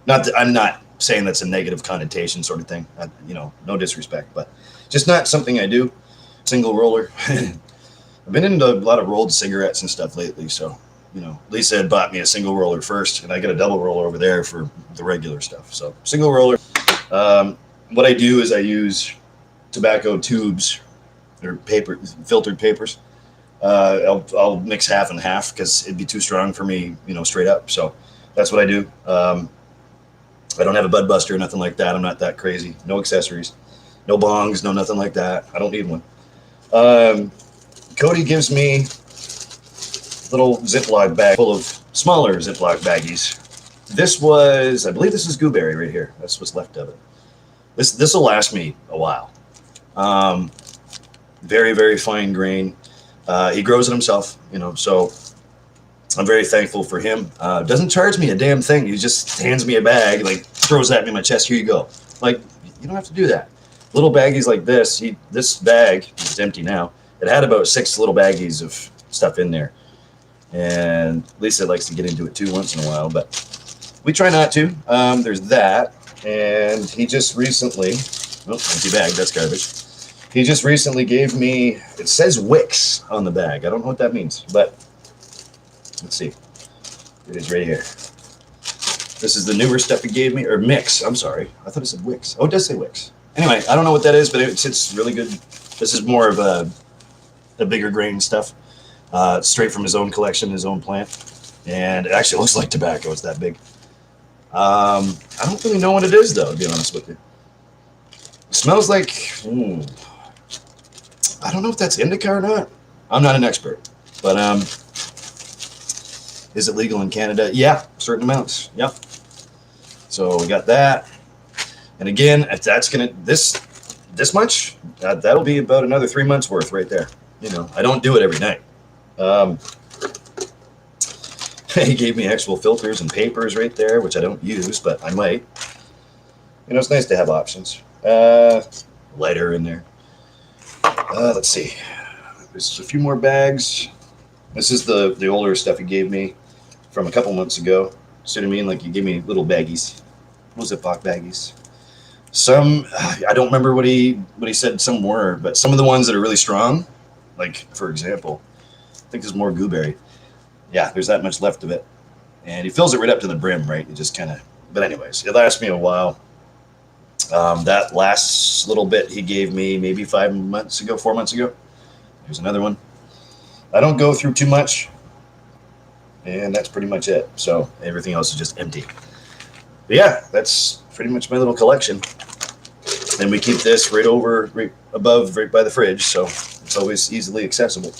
I'm not saying that's a negative connotation sort of thing. No disrespect, but just not something I do. Single roller. I've been into a lot of rolled cigarettes and stuff lately, so, Lisa had bought me a single roller first, and I got a double roller over there for the regular stuff. So single roller. What I do is I use tobacco tubes or filtered papers. I'll mix half and half because it'd be too strong for me, straight up. So that's what I do. I don't have a bud buster or nothing like that. I'm not that crazy. No accessories, no bongs, no nothing like that. I don't need one. Cody gives me a little Ziploc bag full of smaller Ziploc baggies. I believe this is gooseberry right here. That's what's left of it. This will last me a while. Very, very fine grain. He grows it himself, so I'm very thankful for him. Doesn't charge me a damn thing. He just hands me a bag, like throws that in my chest. Here you go. Like, you don't have to do that. Little baggies like this. This bag is empty now. It had about 6 little baggies of stuff in there. And Lisa likes to get into it too once in a while, but we try not to. There's that. And he just recently, empty bag, that's garbage. He just recently gave me, it says Wix on the bag. I don't know what that means, but let's see. It is right here. This is the newer stuff he gave me, or Mix, I'm sorry. I thought it said Wix. Oh, it does say Wix. Anyway, I don't know what that is, but it's really good. This is more of a bigger grain stuff, straight from his own collection, his own plant. And it actually looks like tobacco. It's that big. I don't really know what it is, though, to be honest with you. It smells like, I don't know if that's indica or not. I'm not an expert, but is it legal in Canada? Yeah, certain amounts. Yep. So we got that. And again, if that's gonna this much, that'll be about another 3 months worth right there. I don't do it every night. He gave me actual filters and papers right there, which I don't use, but I might. It's nice to have options. Lighter in there. Let's see. There's a few more bags. This is the older stuff he gave me from a couple months ago. See what I mean? Like, he gave me little baggies. What was it, Ziploc baggies? Some, I don't remember what he said some were, but some of the ones that are really strong, like, for example, I think there's more gooseberry. Yeah, there's that much left of it. And he fills it right up to the brim, right? It just kind of, but anyways, it lasts me a while. That last little bit he gave me maybe 4 months ago. Here's another one. I don't go through too much, and that's pretty much it. So everything else is just empty. yeah, that's pretty much my little collection. And we keep this right above, right by the fridge, so it's always easily accessible.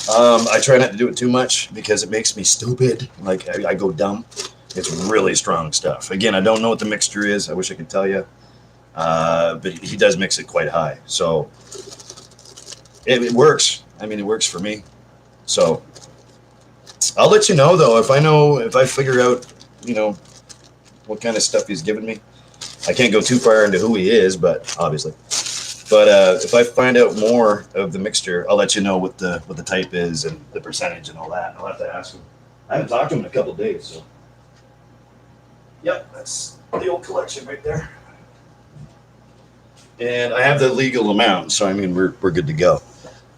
I try not to do it too much because it makes me stupid. Like I go dumb. It's really strong stuff. Again, I don't know what the mixture is. I wish I could tell you, but he does mix it quite high, so it works. I mean, it works for me. So I'll let you know though if I figure out, you know, what kind of stuff he's giving me. I can't go too far into who he is, but obviously. But if I find out more of the mixture, I'll let you know what the type is and the percentage and all that. I'll have to ask him. I haven't talked to him in a couple of days, so. Yep, that's the old collection right there. And I have the legal amount, so I mean we're good to go.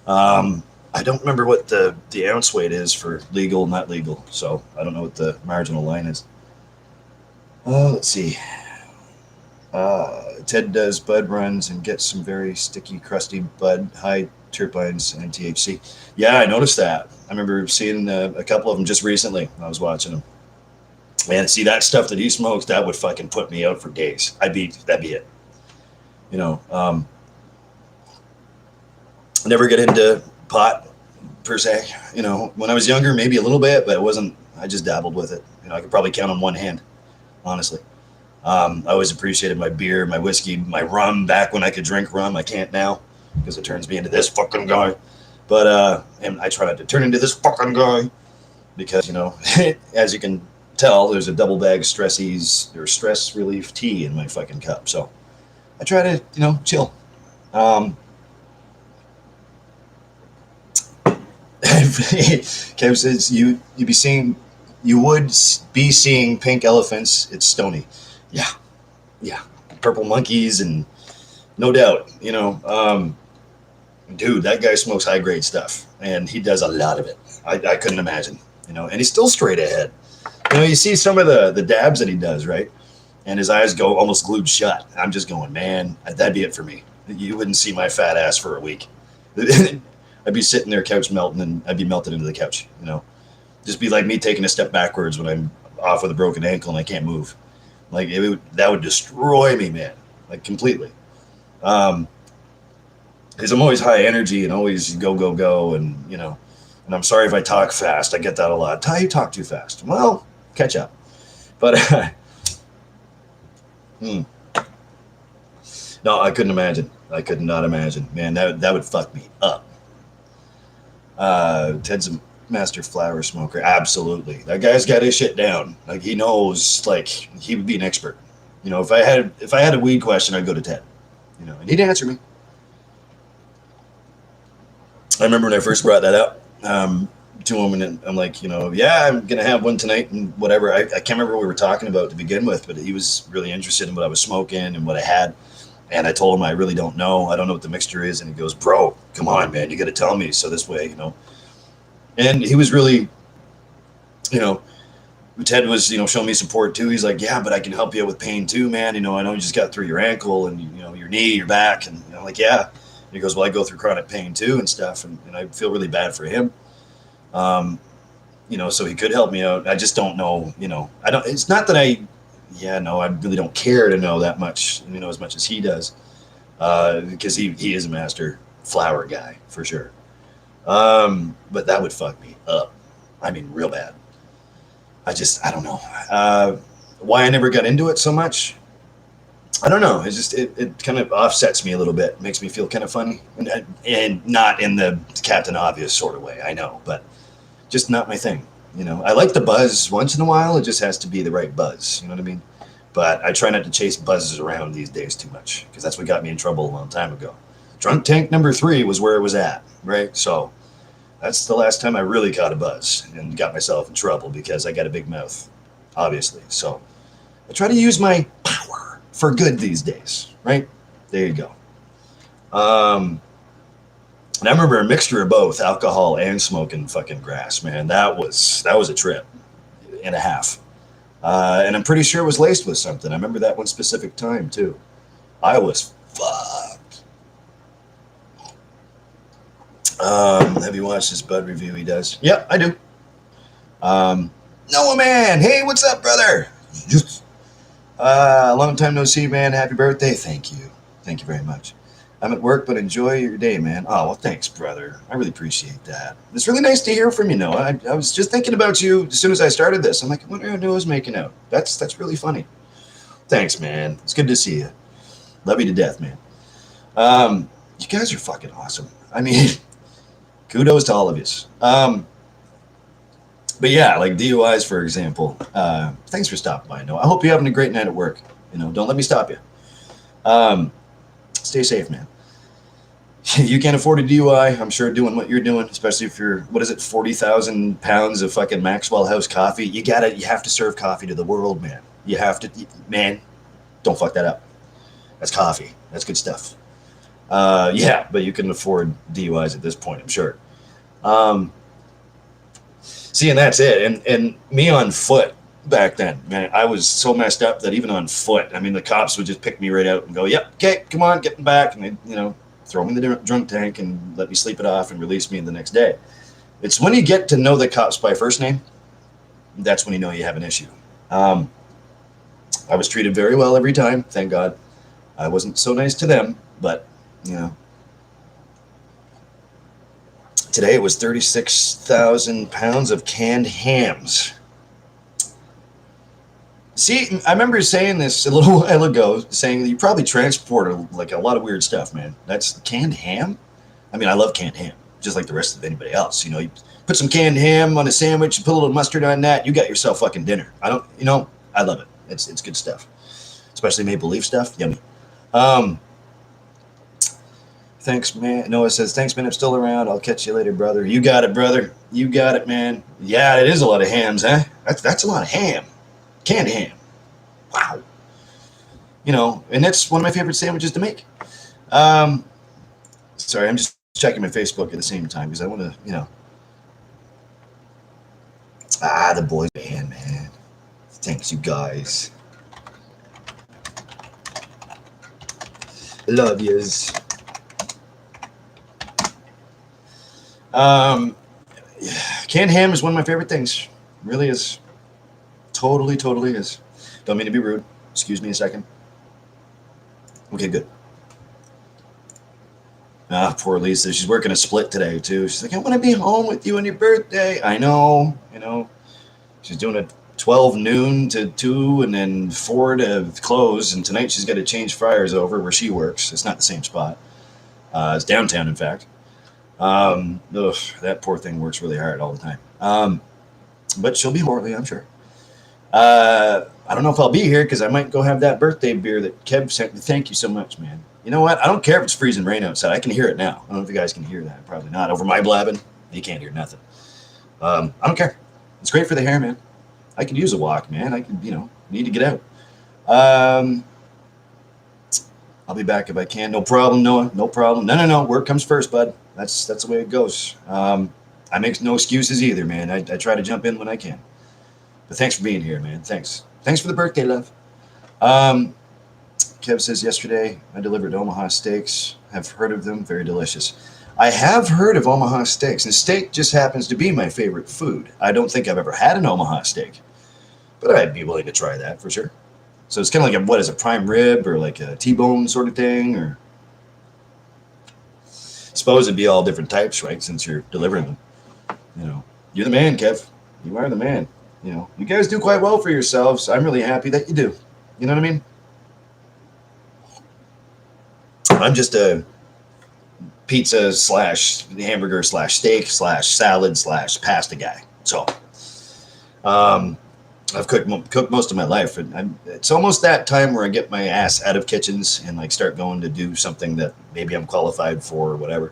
I don't remember what the ounce weight is for legal, not legal, so I don't know what the marginal line is. Let's see. Ted does bud runs and gets some very sticky, crusty bud, high terpenes and THC. Yeah, I noticed that. I remember seeing a couple of them just recently when I was watching them. Man, see that stuff that he smokes, that would fucking put me out for days. That'd be it. You know, never get into pot per se. You know, when I was younger, maybe a little bit, but it wasn't. I just dabbled with it. You know, I could probably count on one hand, honestly. I always appreciated my beer, my whiskey, my rum back when I could drink rum. I can't now because it turns me into this fucking guy. But and I try not to turn into this fucking guy because, you know, as you can tell, there's a double bag of stressies or stress relief tea in my fucking cup. So I try to, you know, chill. Kev says you would be seeing pink elephants. It's stony. Yeah, yeah, purple monkeys and no doubt. You know, dude, that guy smokes high grade stuff and he does a lot of it. I couldn't imagine. You know, and he's still straight ahead. You know, you see some of the dabs that he does, right? And his eyes go almost glued shut. I'm just going, man, that'd be it for me. You wouldn't see my fat ass for a week. I'd be sitting there, couch melting, and I'd be melted into the couch. You know, just be like me taking a step backwards when I'm off with a broken ankle and I can't move. Like that would destroy me, man, like completely. Um, because I'm always high energy and always go go go, and you know, and I'm sorry if I talk fast. I get that a lot. Ty, you talk too fast. Well, catch up. But hmm. No, I couldn't imagine. I could not imagine, man. That would fuck me up. Ted's a master flower smoker. Absolutely, that guy's got his shit down. Like he knows. Like he would be an expert. You know, if I had a weed question, I'd go to Ted. You know, and he'd answer me. I remember when I first brought that up to him, and I'm like, you know, yeah, I'm gonna have one tonight and whatever. I can't remember what we were talking about to begin with, but he was really interested in what I was smoking and what I had. And I told him I really don't know. I don't know what the mixture is. And he goes, bro, come on, man, you got to tell me. So this way, you know. And he was really, you know, Ted was, you know, showing me support too. He's like, yeah, but I can help you out with pain too, man. You know you just got through your ankle and, you know, your knee, your back. And, you know, like, yeah. And he goes, well, I go through chronic pain too and stuff. And I feel really bad for him. Um, you know, so he could help me out. I just don't know, you know, it's not that I really don't care to know that much, you know, as much as he does, because he is a master flower guy for sure. But that would fuck me up. I mean, real bad. I don't know. Why I never got into it so much, I don't know. It's just it kind of offsets me a little bit. Makes me feel kind of funny, and not in the Captain Obvious sort of way. I know, but just not my thing. You know, I like the buzz once in a while. It just has to be the right buzz. You know what I mean? But I try not to chase buzzes around these days too much because that's what got me in trouble a long time ago. Drunk tank number 3 was where it was at, right? So that's the last time I really caught a buzz and got myself in trouble because I got a big mouth, obviously. So I try to use my power for good these days, right? There you go. And I remember a mixture of both alcohol and smoking fucking grass, man. That was a trip and a half. And I'm pretty sure it was laced with something. I remember that one specific time too. I was fucked. Have you watched this bud review he does? Yeah, I do. Noah man, hey, what's up, brother? Long time no see, man. Happy birthday. Thank you. Thank you very much. I'm at work, but enjoy your day, man. Oh, well, thanks, brother. I really appreciate that. It's really nice to hear from you, Noah. I was just thinking about you as soon as I started this. I'm like, I wonder how Noah's making out. That's really funny. Thanks, man. It's good to see you. Love you to death, man. You guys are fucking awesome. I mean, kudos to all of you. But yeah, like DUIs, for example. Thanks for stopping by, Noah. I hope you're having a great night at work. Don't let me stop you. Stay safe, man. You can't afford a DUI, I'm sure, doing what you're doing, especially if you're, 40,000 pounds of fucking Maxwell House coffee. You have to serve coffee to the world, man. You have to, man, don't fuck that up. That's coffee. That's good stuff. Yeah, but you can afford DUIs at this point, I'm sure. See, and that's it. And me on foot back then, man, I was so messed up that even on foot, I mean, the cops would just pick me right out and go, yep, okay, come on, get back. And they, throw me in the drunk tank and let me sleep it off and release me the next day. It's when you get to know the cops by first name, that's when you know you have an issue. I was treated very well every time, thank God. I wasn't so nice to them, but, today it was 36,000 pounds of canned hams. See, I remember saying this a little while ago, saying that you probably transport like a lot of weird stuff, man. That's canned ham. I mean, I love canned ham, just like the rest of anybody else. You put some canned ham on a sandwich, you put a little mustard on that, you got yourself fucking dinner. I love it. It's good stuff, especially maple leaf stuff. Yummy. Thanks, man. Noah says, thanks, man. I'm still around. I'll catch you later, brother. You got it, brother. You got it, man. Yeah, it is a lot of hams, huh? That's a lot of ham. Canned ham. Wow. And that's one of my favorite sandwiches to make. Sorry, I'm just checking my Facebook at the same time because I want to, the boys band, man. Thanks, you guys. Love yous. Canned ham is one of my favorite things. Really is. Totally is. Don't mean to be rude. Excuse me a second. Okay, good. Poor Lisa. She's working a split today, too. She's like, I want to be home with you on your birthday. I know. She's doing a 12 noon to 2 and then 4 to close. And tonight she's got to change fryers over where she works. It's not the same spot. It's downtown, in fact. That poor thing works really hard all the time. But she'll be shortly, I'm sure. I don't know if I'll be here because I might go have that birthday beer that Kev sent me. Thank you so much, man. You know what? I don't care if it's freezing rain outside. I can hear it now. I don't know if you guys can hear that. Probably not. Over my blabbing, you can't hear nothing. I don't care. It's great for the hair, man. I could use a walk, man. I could, need to get out. I'll be back if I can. No problem, Noah. No problem. No. Work comes first, bud. That's the way it goes. I make no excuses either, man. I try to jump in when I can. But thanks for being here, man. Thanks for the birthday, love. Kev says, yesterday I delivered Omaha steaks. I've heard of them. Very delicious. I have heard of Omaha steaks, and steak just happens to be my favorite food. I don't think I've ever had an Omaha steak, but I'd be willing to try that for sure. So it's kind of like a prime rib or like a T-bone sort of thing, or I suppose it'd be all different types, right? Since you're delivering them. You're the man, Kev. You are the man. You guys do quite well for yourselves. I'm really happy that you do. You know what I mean? I'm just a pizza / hamburger / steak / salad / pasta guy. So, I've cooked most of my life, and it's almost that time where I get my ass out of kitchens and start going to do something that maybe I'm qualified for or whatever.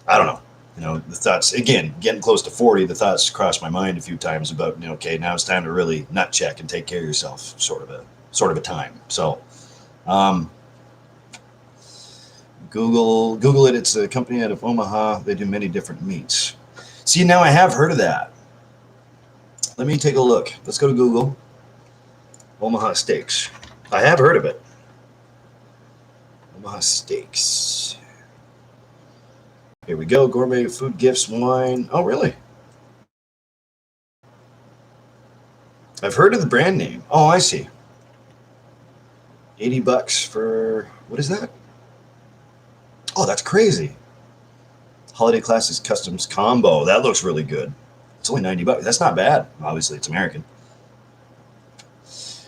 I don't know. The thoughts, again, getting close to 40, the thoughts crossed my mind a few times about, okay, now it's time to really nut check and take care of yourself, sort of a time. So, Google it. It's a company out of Omaha. They do many different meats. See, now I have heard of that. Let me take a look. Let's go to Google. Omaha Steaks. I have heard of it. Omaha Steaks. Here we go. Gourmet food, gifts, wine. Oh, really? I've heard of the brand name. Oh, I see. $80 for, what is that? Oh, that's crazy. Holiday Classics Customs Combo. That looks really good. It's only $90. That's not bad. Obviously, it's American.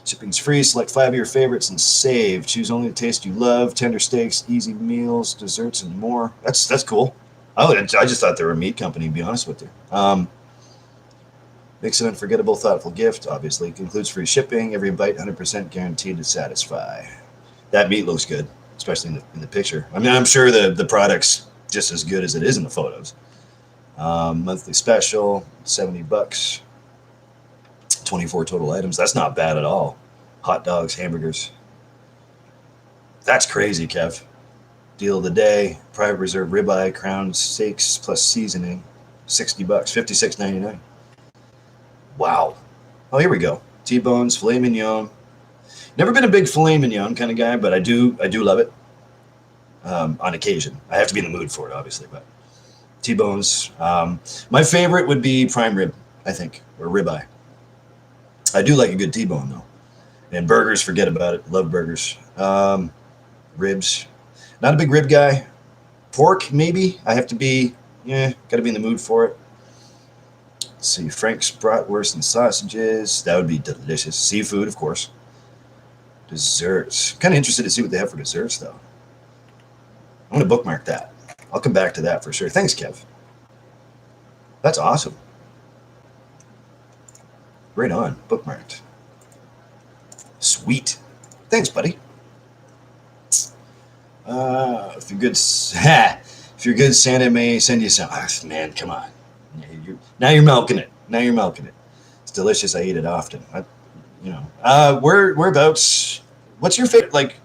Shipping's free. Select 5 of your favorites and save. Choose only the taste you love. Tender steaks, easy meals, desserts, and more. That's cool. I just thought they were a meat company, to be honest with you. Makes an unforgettable, thoughtful gift, obviously. Includes free shipping. Every bite 100% guaranteed to satisfy. That meat looks good, especially in the picture. I mean, I'm sure the product's just as good as it is in the photos. Monthly special, $70. 24 total items. That's not bad at all. Hot dogs, hamburgers. That's crazy, Kev. Deal of the day. Private reserve ribeye, crown steaks plus seasoning. $60. $56.99. Wow. Oh, here we go. T-bones, filet mignon. Never been a big filet mignon kind of guy, but I do love it. On occasion. I have to be in the mood for it, obviously, but T-bones. My favorite would be prime rib, I think, or ribeye. I do like a good T-bone, though. And burgers, forget about it. Love burgers. Ribs. Not a big rib guy. Pork, maybe. I have to be, got to be in the mood for it. Let's see. Frank's bratwurst and sausages. That would be delicious. Seafood, of course. Desserts. Kind of interested to see what they have for desserts, though. I'm going to bookmark that. I'll come back to that for sure. Thanks, Kev. That's awesome. Right on. Bookmarked. Sweet. Thanks, buddy. If you're good, Santa may send you some. Man, come on. Now you're milking it. It's delicious. I eat it often. Whereabouts? What's your favorite? Like,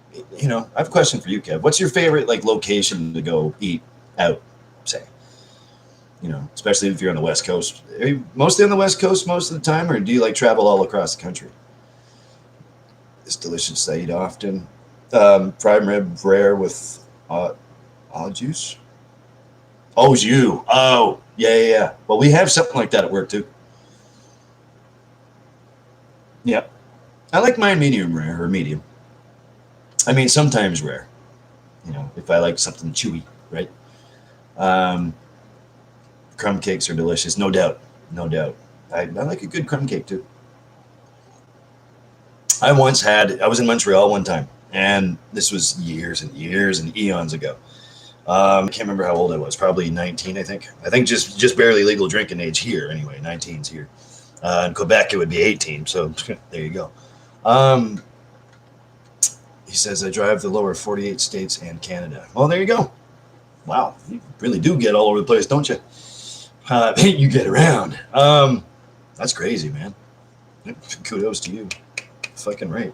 I have a question for you, Kev. What's your favorite location to go eat out? Say. Especially if you're on the West Coast. Are you mostly on the West Coast most of the time, or do you travel all across the country? It's delicious. I eat often. Prime rib rare with juice. Oh, you. Oh, yeah. Well, we have something like that at work too. Yep. I like mine medium rare or medium. I mean, sometimes rare. If I like something chewy, right? Crumb cakes are delicious, no doubt. I like a good crumb cake too. I was in Montreal one time, and this was years and years and eons ago. I can't remember how old I was, probably 19, I think. I think just barely legal drinking age here, anyway. 19's here. In Quebec, it would be 18, so there you go. He says, I drive the lower 48 states and Canada. Well, there you go. Wow, you really do get all over the place, don't you? You get around. That's crazy, man. Kudos to you. Fucking right.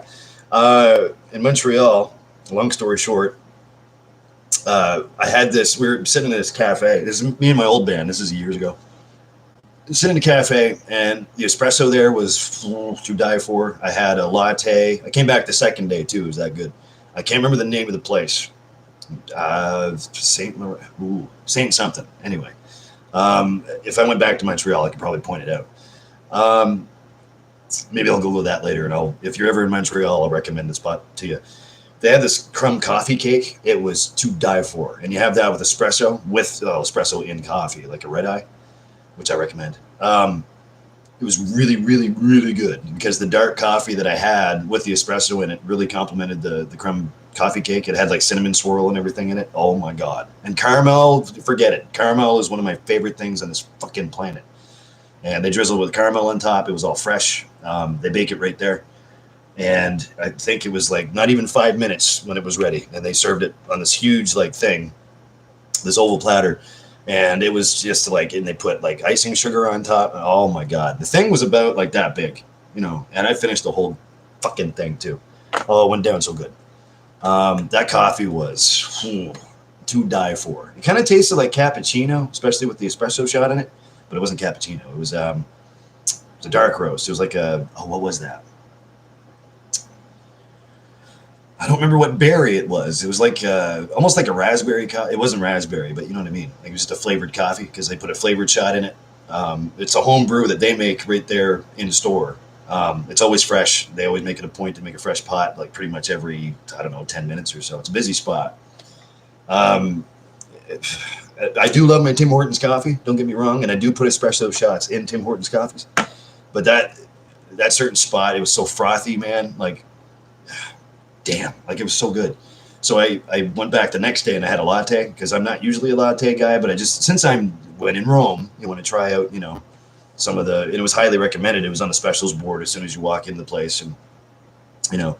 In Montreal, long story short, I had this. We were sitting in this cafe. This is me and my old band. This is years ago. Sitting in a cafe, and the espresso there was to die for. I had a latte. I came back the second day too. It was that good. I can't remember the name of the place. Saint something. Anyway, if I went back to Montreal, I could probably point it out. Maybe I'll Google that later, and if you're ever in Montreal, I'll recommend the spot to you. They had this crumb coffee cake. It was to die for, and you have that with espresso, espresso in coffee, like a red eye, which I recommend. It was really, really, really good because the dark coffee that I had with the espresso in it really complemented the crumb coffee cake. It had cinnamon swirl and everything in it. Oh my God. And caramel, forget it. Caramel is one of my favorite things on this fucking planet. And they drizzled with caramel on top. It was all fresh. They bake it right there. And I think it was not even 5 minutes when it was ready. And they served it on this huge thing, this oval platter. And it was just and they put icing sugar on top. Oh my God. The thing was about that big, and I finished the whole fucking thing too. Oh, it went down so good. That coffee was to die for. It kind of tasted like cappuccino, especially with the espresso shot in it, but it wasn't cappuccino. It was a dark roast. It was what was that? I don't remember what berry it was. It was almost like a raspberry coffee. It wasn't raspberry, but you know what I mean. It was just a flavored coffee because they put a flavored shot in it. It's a home brew that they make right there in store. It's always fresh. They always make it a point to make a fresh pot, like pretty much every, I don't know, 10 minutes or so. It's a busy spot. Um, I do love my Tim Hortons coffee. Don't get me wrong, and I do put espresso shots in Tim Hortons coffees. But that certain spot, it was so frothy, man. Like, damn, like it was so good. So I went back the next day and I had a latte because I'm not usually a latte guy, but I just since I'm when in Rome, you want to try out, some of the. And it was highly recommended. It was on the specials board as soon as you walk into the place, and you know,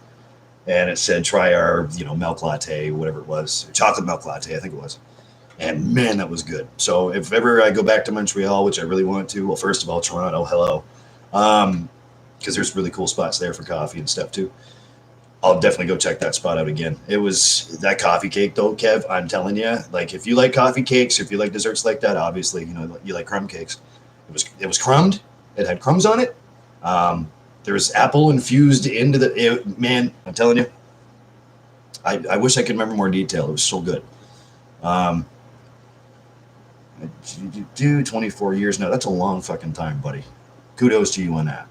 and it said try our milk latte, whatever it was, chocolate milk latte, I think it was. And man, that was good. So if ever I go back to Montreal, which I really want to, well, first of all, Toronto, hello, because there's really cool spots there for coffee and stuff too. I'll definitely go check that spot out again. It was that coffee cake though, Kev. I'm telling you, like if you like coffee cakes, if you like desserts like that, obviously you like crumb cakes. It was crumbed. It had crumbs on it. There was apple infused into man. I'm telling you, I wish I could remember more detail. It was so good. 24 years now. That's a long fucking time, buddy. Kudos to you on that.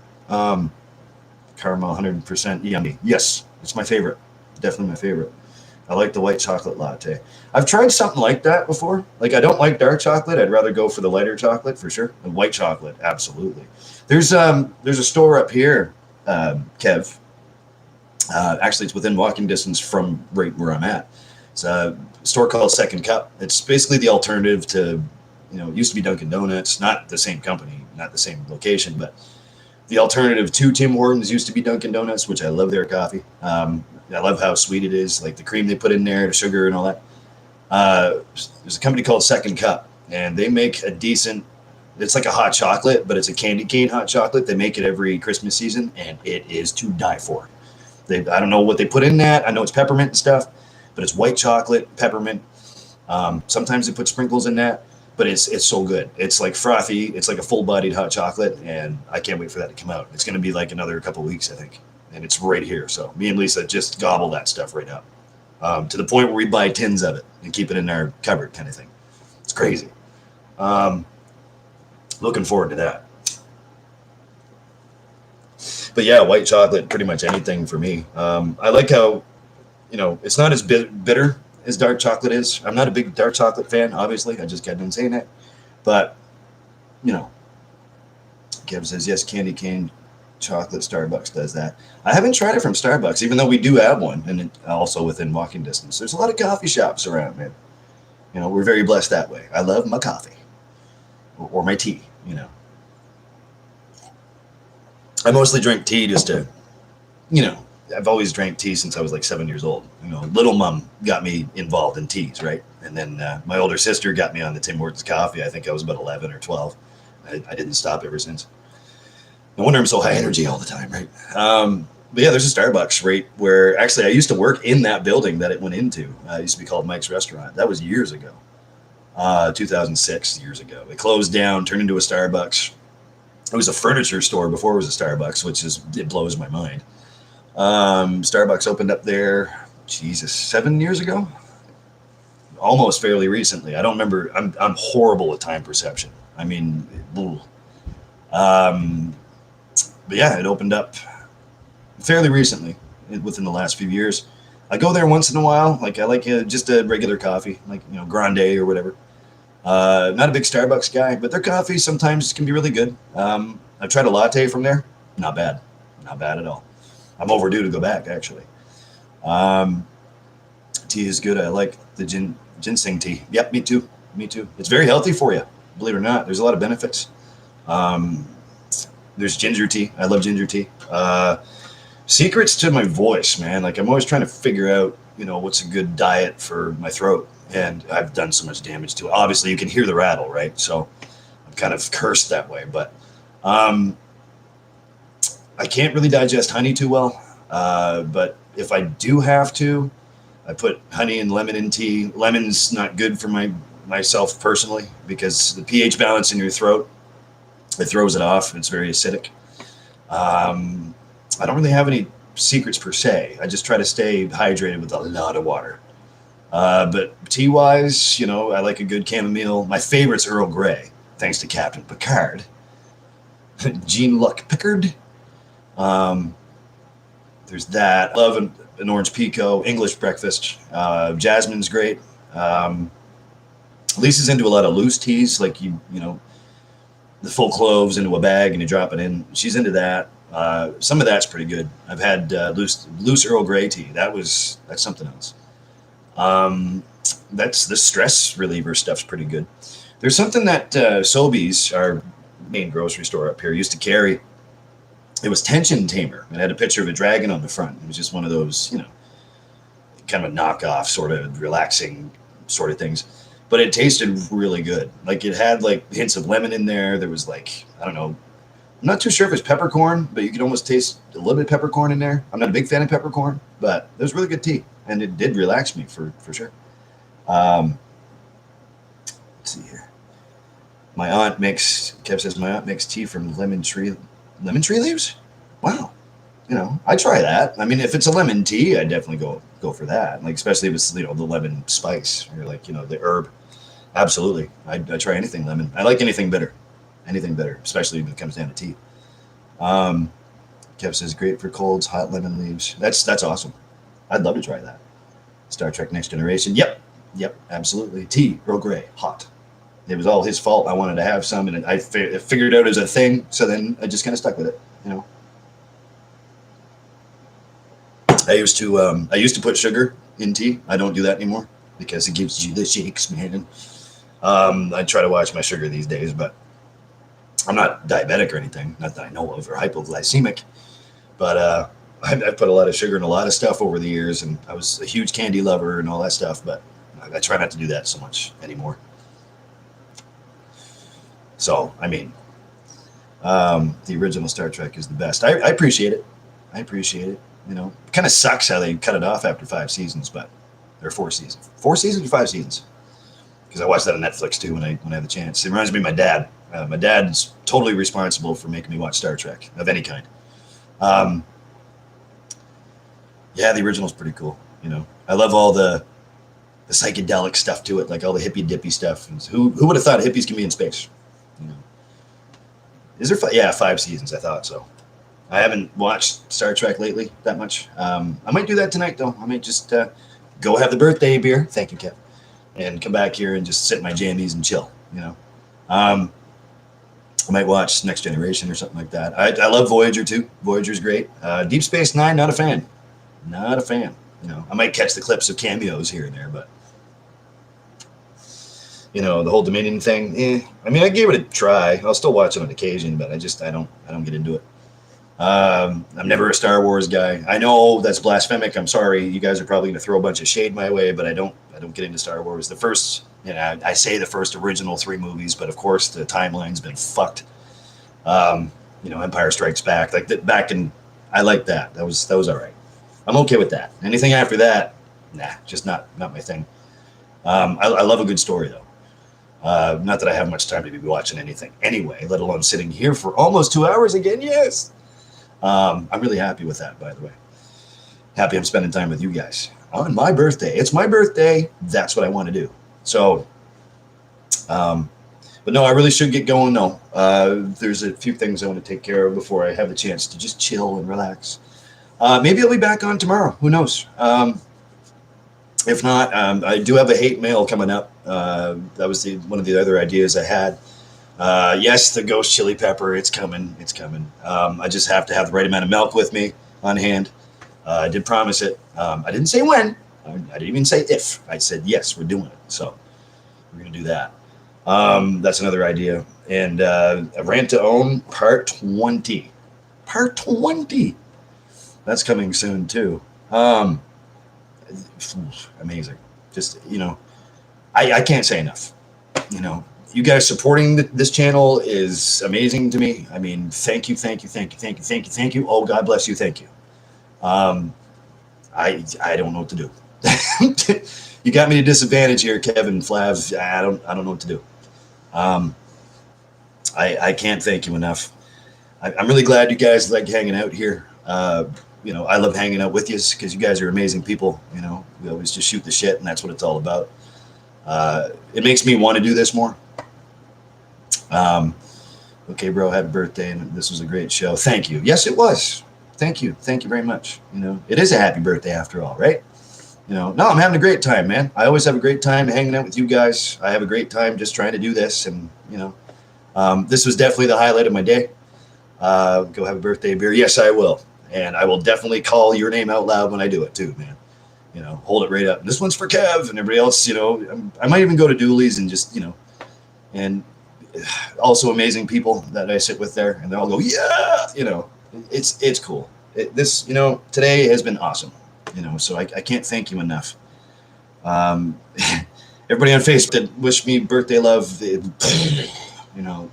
Caramel 100% yummy. Yes, it's my favorite. Definitely my favorite. I like the white chocolate latte. I've tried something like that before. Like I don't like dark chocolate. I'd rather go for the lighter chocolate for sure. And white chocolate, absolutely. There's a store up here, Kev. Actually, it's within walking distance from right where I'm at. It's a store called Second Cup. It's basically the alternative to, it used to be Dunkin' Donuts, not the same company, not the same location, but the alternative to Tim Hortons used to be Dunkin' Donuts, which I love their coffee. I love how sweet it is, like the cream they put in there, the sugar and all that. There's a company called Second Cup, and they make a decent, it's like a hot chocolate, but it's a candy cane hot chocolate. They make it every Christmas season, and it is to die for. I don't know what they put in that. I know it's peppermint and stuff, but it's white chocolate, peppermint. Sometimes they put sprinkles in that, but it's so good. It's like frothy. It's like a full-bodied hot chocolate, and I can't wait for that to come out. It's going to be like another couple of weeks, I think, and it's right here. So me and Lisa just gobble that stuff right now, to the point where we buy tins of it and keep it in our cupboard kind of thing. It's crazy. Looking forward to that. But yeah, white chocolate, pretty much anything for me. I like how, it's not as bitter as dark chocolate is. I'm not a big dark chocolate fan, obviously. I just got done saying that. But, Kev says, yes, candy cane chocolate, Starbucks does that. I haven't tried it from Starbucks, even though we do have one, and also within walking distance. There's a lot of coffee shops around, man. We're very blessed that way. I love my coffee or my tea, I mostly drink tea just to, I've always drank tea since I was like 7 years old. Little mom got me involved in teas, right? And then my older sister got me on the Tim Hortons coffee. I think I was about 11 or 12. I didn't stop ever since. No wonder I'm so high energy all the time, right? But yeah, there's a Starbucks right where actually I used to work in that building that it went into. It used to be called Mike's Restaurant. That was years ago, 2006, years ago. It closed down, turned into a Starbucks. It was a furniture store before it was a Starbucks, it blows my mind. Starbucks opened up there, 7 years ago? Almost fairly recently. I don't remember. I'm horrible at time perception. I mean, but yeah, it opened up fairly recently, within the last few years. I go there once in a while. Like I like just a regular coffee, like grande or whatever. Not a big Starbucks guy, but their coffee sometimes can be really good. I've tried a latte from there. Not bad at all. I'm overdue to go back, actually. Tea is good. I like the ginseng tea. Yep, me too. It's very healthy for you, believe it or not. There's a lot of benefits. There's ginger tea. I love ginger tea. Secrets to my voice, man. Like I'm always trying to figure out, what's a good diet for my throat. And I've done so much damage to it. Obviously, you can hear the rattle, right? So I'm kind of cursed that way. But I can't really digest honey too well. But if I do have to, I put honey and lemon in tea. Lemon's not good for myself personally because the pH balance in your throat, it throws it off. It's very acidic. I don't really have any secrets per se. I just try to stay hydrated with a lot of water. But tea-wise, I like a good chamomile. My favorite's Earl Grey, thanks to Captain Picard. Jean-Luc Picard. Um, there's that. I love an orange pico, English breakfast. Jasmine's great. Lisa's into a lot of loose teas, like you know, the full cloves into a bag and you drop it in. She's into that. Some of that's pretty good. I've had loose Earl Grey tea. That's something else. That's the stress reliever stuff's pretty good. There's something that Sobeys, our main grocery store up here, used to carry. It was Tension Tamer. It had a picture of a dragon on the front. It was just one of those, you know, kind of a knockoff, sort of relaxing sort of things. But it tasted really good. Like it had like hints of lemon in there. There was like, I don't know, I'm not too sure if it's peppercorn, but you could almost taste a little bit of peppercorn in there. I'm not a big fan of peppercorn, but it was really good tea, and it did relax me for sure. Let's see here. Kev says, my aunt makes tea from lemon tree leaves? Wow. You know, I try that. I mean, if it's a lemon tea, I definitely go for that. Like, especially if it's, you know, the lemon spice or like, you know, the herb. Absolutely. I try anything lemon. I like anything bitter. Anything bitter, especially when it comes down to tea. Kev says, great for colds, hot lemon leaves. That's awesome. I'd love to try that. Star Trek Next Generation. Yep, absolutely. Tea, Earl Grey, hot. It was all his fault. I wanted to have some, and I figured it out as a thing, so then I just kind of stuck with it, you know. I used to put sugar in tea. I don't do that anymore because it gives you the shakes, man. I try to watch my sugar these days, but I'm not diabetic or anything, not that I know of, or hypoglycemic, but I've put a lot of sugar in a lot of stuff over the years, and I was a huge candy lover and all that stuff, but I try not to do that so much anymore. So, I mean, the original Star Trek is the best. I appreciate it. I appreciate it. You know, it kind of sucks how they cut it off after 5 seasons, but there are 4 seasons. 4 seasons or 5 seasons? Because I watched that on Netflix too when I have the chance. It reminds me of my dad. My dad's totally responsible for making me watch Star Trek of any kind. Yeah, the original's pretty cool. You know, I love all the psychedelic stuff to it, like all the hippy dippy stuff. And who would have thought hippies can be in space? You know, is there? Yeah, 5 seasons. I thought so. I haven't watched Star Trek lately that much. I might do that tonight though. I might just go have the birthday beer. Thank you, Kev, and come back here and just sit in my jammies and chill. You know. I might watch Next Generation or something like that. I love Voyager too. Voyager's great. Deep Space Nine, not a fan. Not a fan. You know, I might catch the clips of cameos here and there, but you know, the whole Dominion thing. I mean, I gave it a try. I'll still watch it on occasion, but I don't get into it. I'm never a Star Wars guy. I know that's blasphemic. I'm sorry. You guys are probably going to throw a bunch of shade my way, but I don't get into Star Wars. The first, you know, I say the first original 3 movies, but of course the timeline's been fucked. You know, Empire Strikes Back, like that back in, I like that. That was all right. I'm okay with that. Anything after that, nah, just not my thing. I love a good story though. Not that I have much time to be watching anything anyway, let alone sitting here for almost 2 hours again. Yes. I'm really happy with that, by the way. Happy I'm spending time with you guys on my birthday. It's my birthday. That's what I want to do. So, but no, I really should get going. No, there's a few things I want to take care of before I have the chance to just chill and relax. Maybe I'll be back on tomorrow. Who knows? If not, I do have a hate mail coming up. That was one of the other ideas I had. Yes, the ghost chili pepper. It's coming. It's coming. I just have to have the right amount of milk with me on hand. I did promise it. I didn't say when. I didn't even say if. I said yes, we're doing it. So we're gonna do that. That's another idea. And a rent to own part 20. Part 20. That's coming soon too. Amazing. Just, you know, I can't say enough. You know, you guys supporting this channel is amazing to me. I mean, thank you. Oh, God bless you. Thank you. I don't know what to do. You got me at a disadvantage here, Kevin Flav. I don't know what to do. I can't thank you enough. I'm really glad you guys like hanging out here. You know, I love hanging out with you because you guys are amazing people. You know, we always just shoot the shit, and that's what it's all about. It makes me want to do this more. Okay, bro, happy birthday, and this was a great show. Thank you. Yes, it was. Thank you very much. You know, it is a happy birthday after all, right? You know, no, I'm having a great time, man. I always have a great time hanging out with you guys. I have a great time just trying to do this, and you know, this was definitely the highlight of my day. Go have a birthday beer. Yes, I will, and I will definitely call your name out loud when I do it too, man. You know, hold it right up. This one's for Kev, and everybody else. You know, I might even go to Dooley's and just, you know, and also amazing people that I sit with there, and they all go, yeah, you know, it's cool. This, you know, today has been awesome. You know, so I can't thank you enough. Everybody on Facebook that wished me birthday love, you know,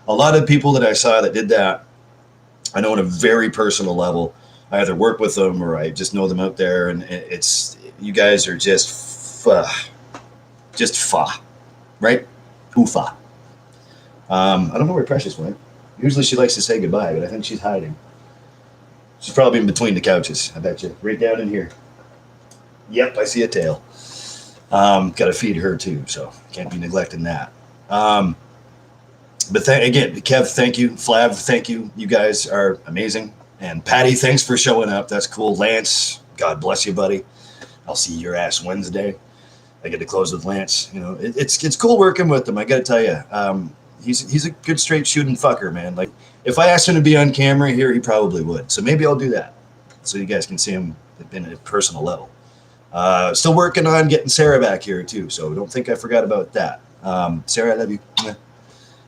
a lot of people that I saw that did that, I know on a very personal level. I either work with them or I just know them out there, and it's, you guys are just fa, right? Oofa. I don't know where Precious went. Usually she likes to say goodbye, but I think she's hiding. She's probably in between the couches, I bet you. Right down in here. Yep, I see a tail. Got to feed her too, so can't be neglecting that. But again, Kev, thank you. Flav, thank you. You guys are amazing. And Patty, thanks for showing up. That's cool. Lance, God bless you, buddy. I'll see your ass Wednesday. I get to close with Lance. You know, it's cool working with him. I got to tell you, he's a good straight shooting fucker, man. Like, if I asked him to be on camera here, he probably would. So maybe I'll do that, so you guys can see him in a personal level. Still working on getting Sarah back here too, so don't think I forgot about that. Sarah, I love you.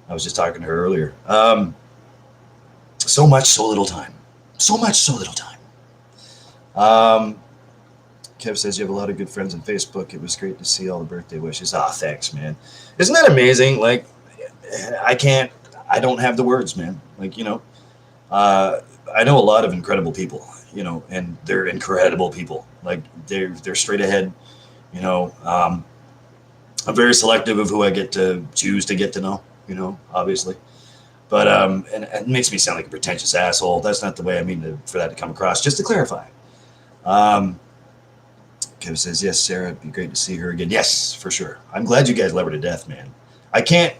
I was just talking to her earlier. So much, so little time. So much, so little time. Kev says you have a lot of good friends on Facebook. It was great to see all the birthday wishes. Ah, thanks, man. Isn't that amazing? Like, I don't have the words, man. Like, you know, I know a lot of incredible people, you know, and they're incredible people. Like, they're straight ahead, you know. I'm very selective of who I get to choose to get to know, you know, obviously. But and it makes me sound like a pretentious asshole. That's not the way I mean for that to come across. Just to clarify. Kev says, yes, Sarah, it'd be great to see her again. Yes, for sure. I'm glad you guys love her to death, man. I can't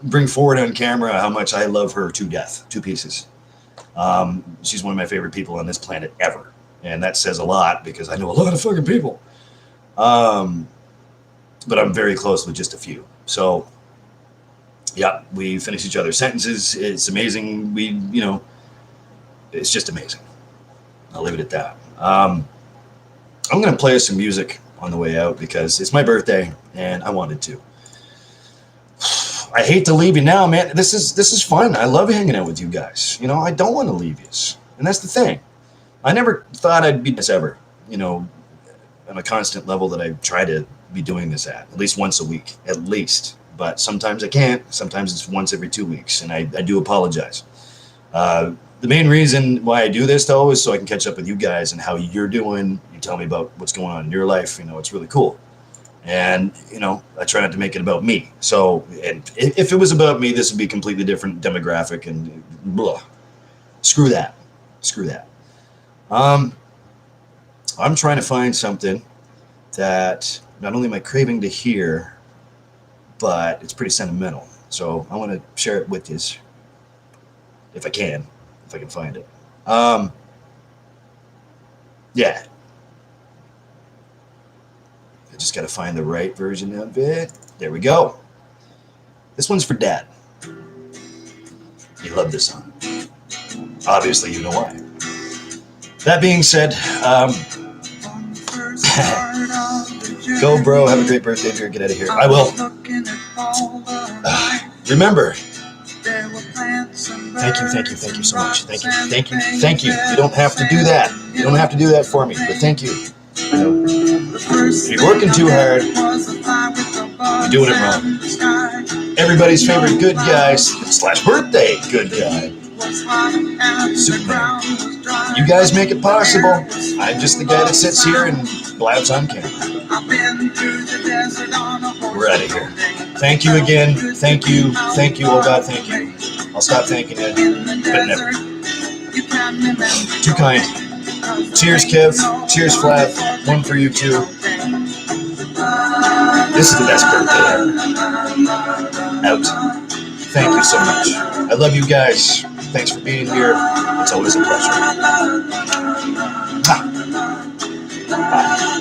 bring forward on camera how much I love her to death, to pieces. She's one of my favorite people on this planet ever. And that says a lot because I know a lot of fucking people. But I'm very close with just a few. So, yeah, we finish each other's sentences. It's amazing. You know, it's just amazing. I'll leave it at that. I'm going to play some music on the way out because it's my birthday and I wanted to. I hate to leave you now, man. This is fun. I love hanging out with you guys. You know, I don't want to leave you. And that's the thing. I never thought I'd be this ever, you know, on a constant level that I try to be doing this at least once a week, at least. But sometimes I can't. Sometimes it's once every 2 weeks, and I do apologize. The main reason why I do this, though, is so I can catch up with you guys and how you're doing. You tell me about what's going on in your life. You know, it's really cool. And, you know, I try not to make it about me. So, and if it was about me, this would be a completely different demographic and blah. Screw that. I'm trying to find something that not only am I craving to hear, but it's pretty sentimental. So I want to share it with you if I can find it. Yeah. I just got to find the right version of it. There we go. This one's for Dad. You love this song. Obviously, you know why. That being said, go, bro. Have a great birthday, dear. Get out of here. I will. Remember. Thank you so much. Thank you. You don't have to do that. You don't have to do that for me, but thank you. If you're working too hard, you're doing it wrong. Everybody's favorite good guy / birthday good guy, Superman. You guys make it possible. I'm just the guy that sits here and blabs on camera. We're out of here. Thank you again. Thank you. Oh God, thank you. I'll stop thanking you, but never. Too kind. Cheers, Kev. Cheers, Flav. One for you too. This is the best birthday ever. Out. Thank you so much. I love you guys. Thanks for being here. It's always a pleasure. Bye.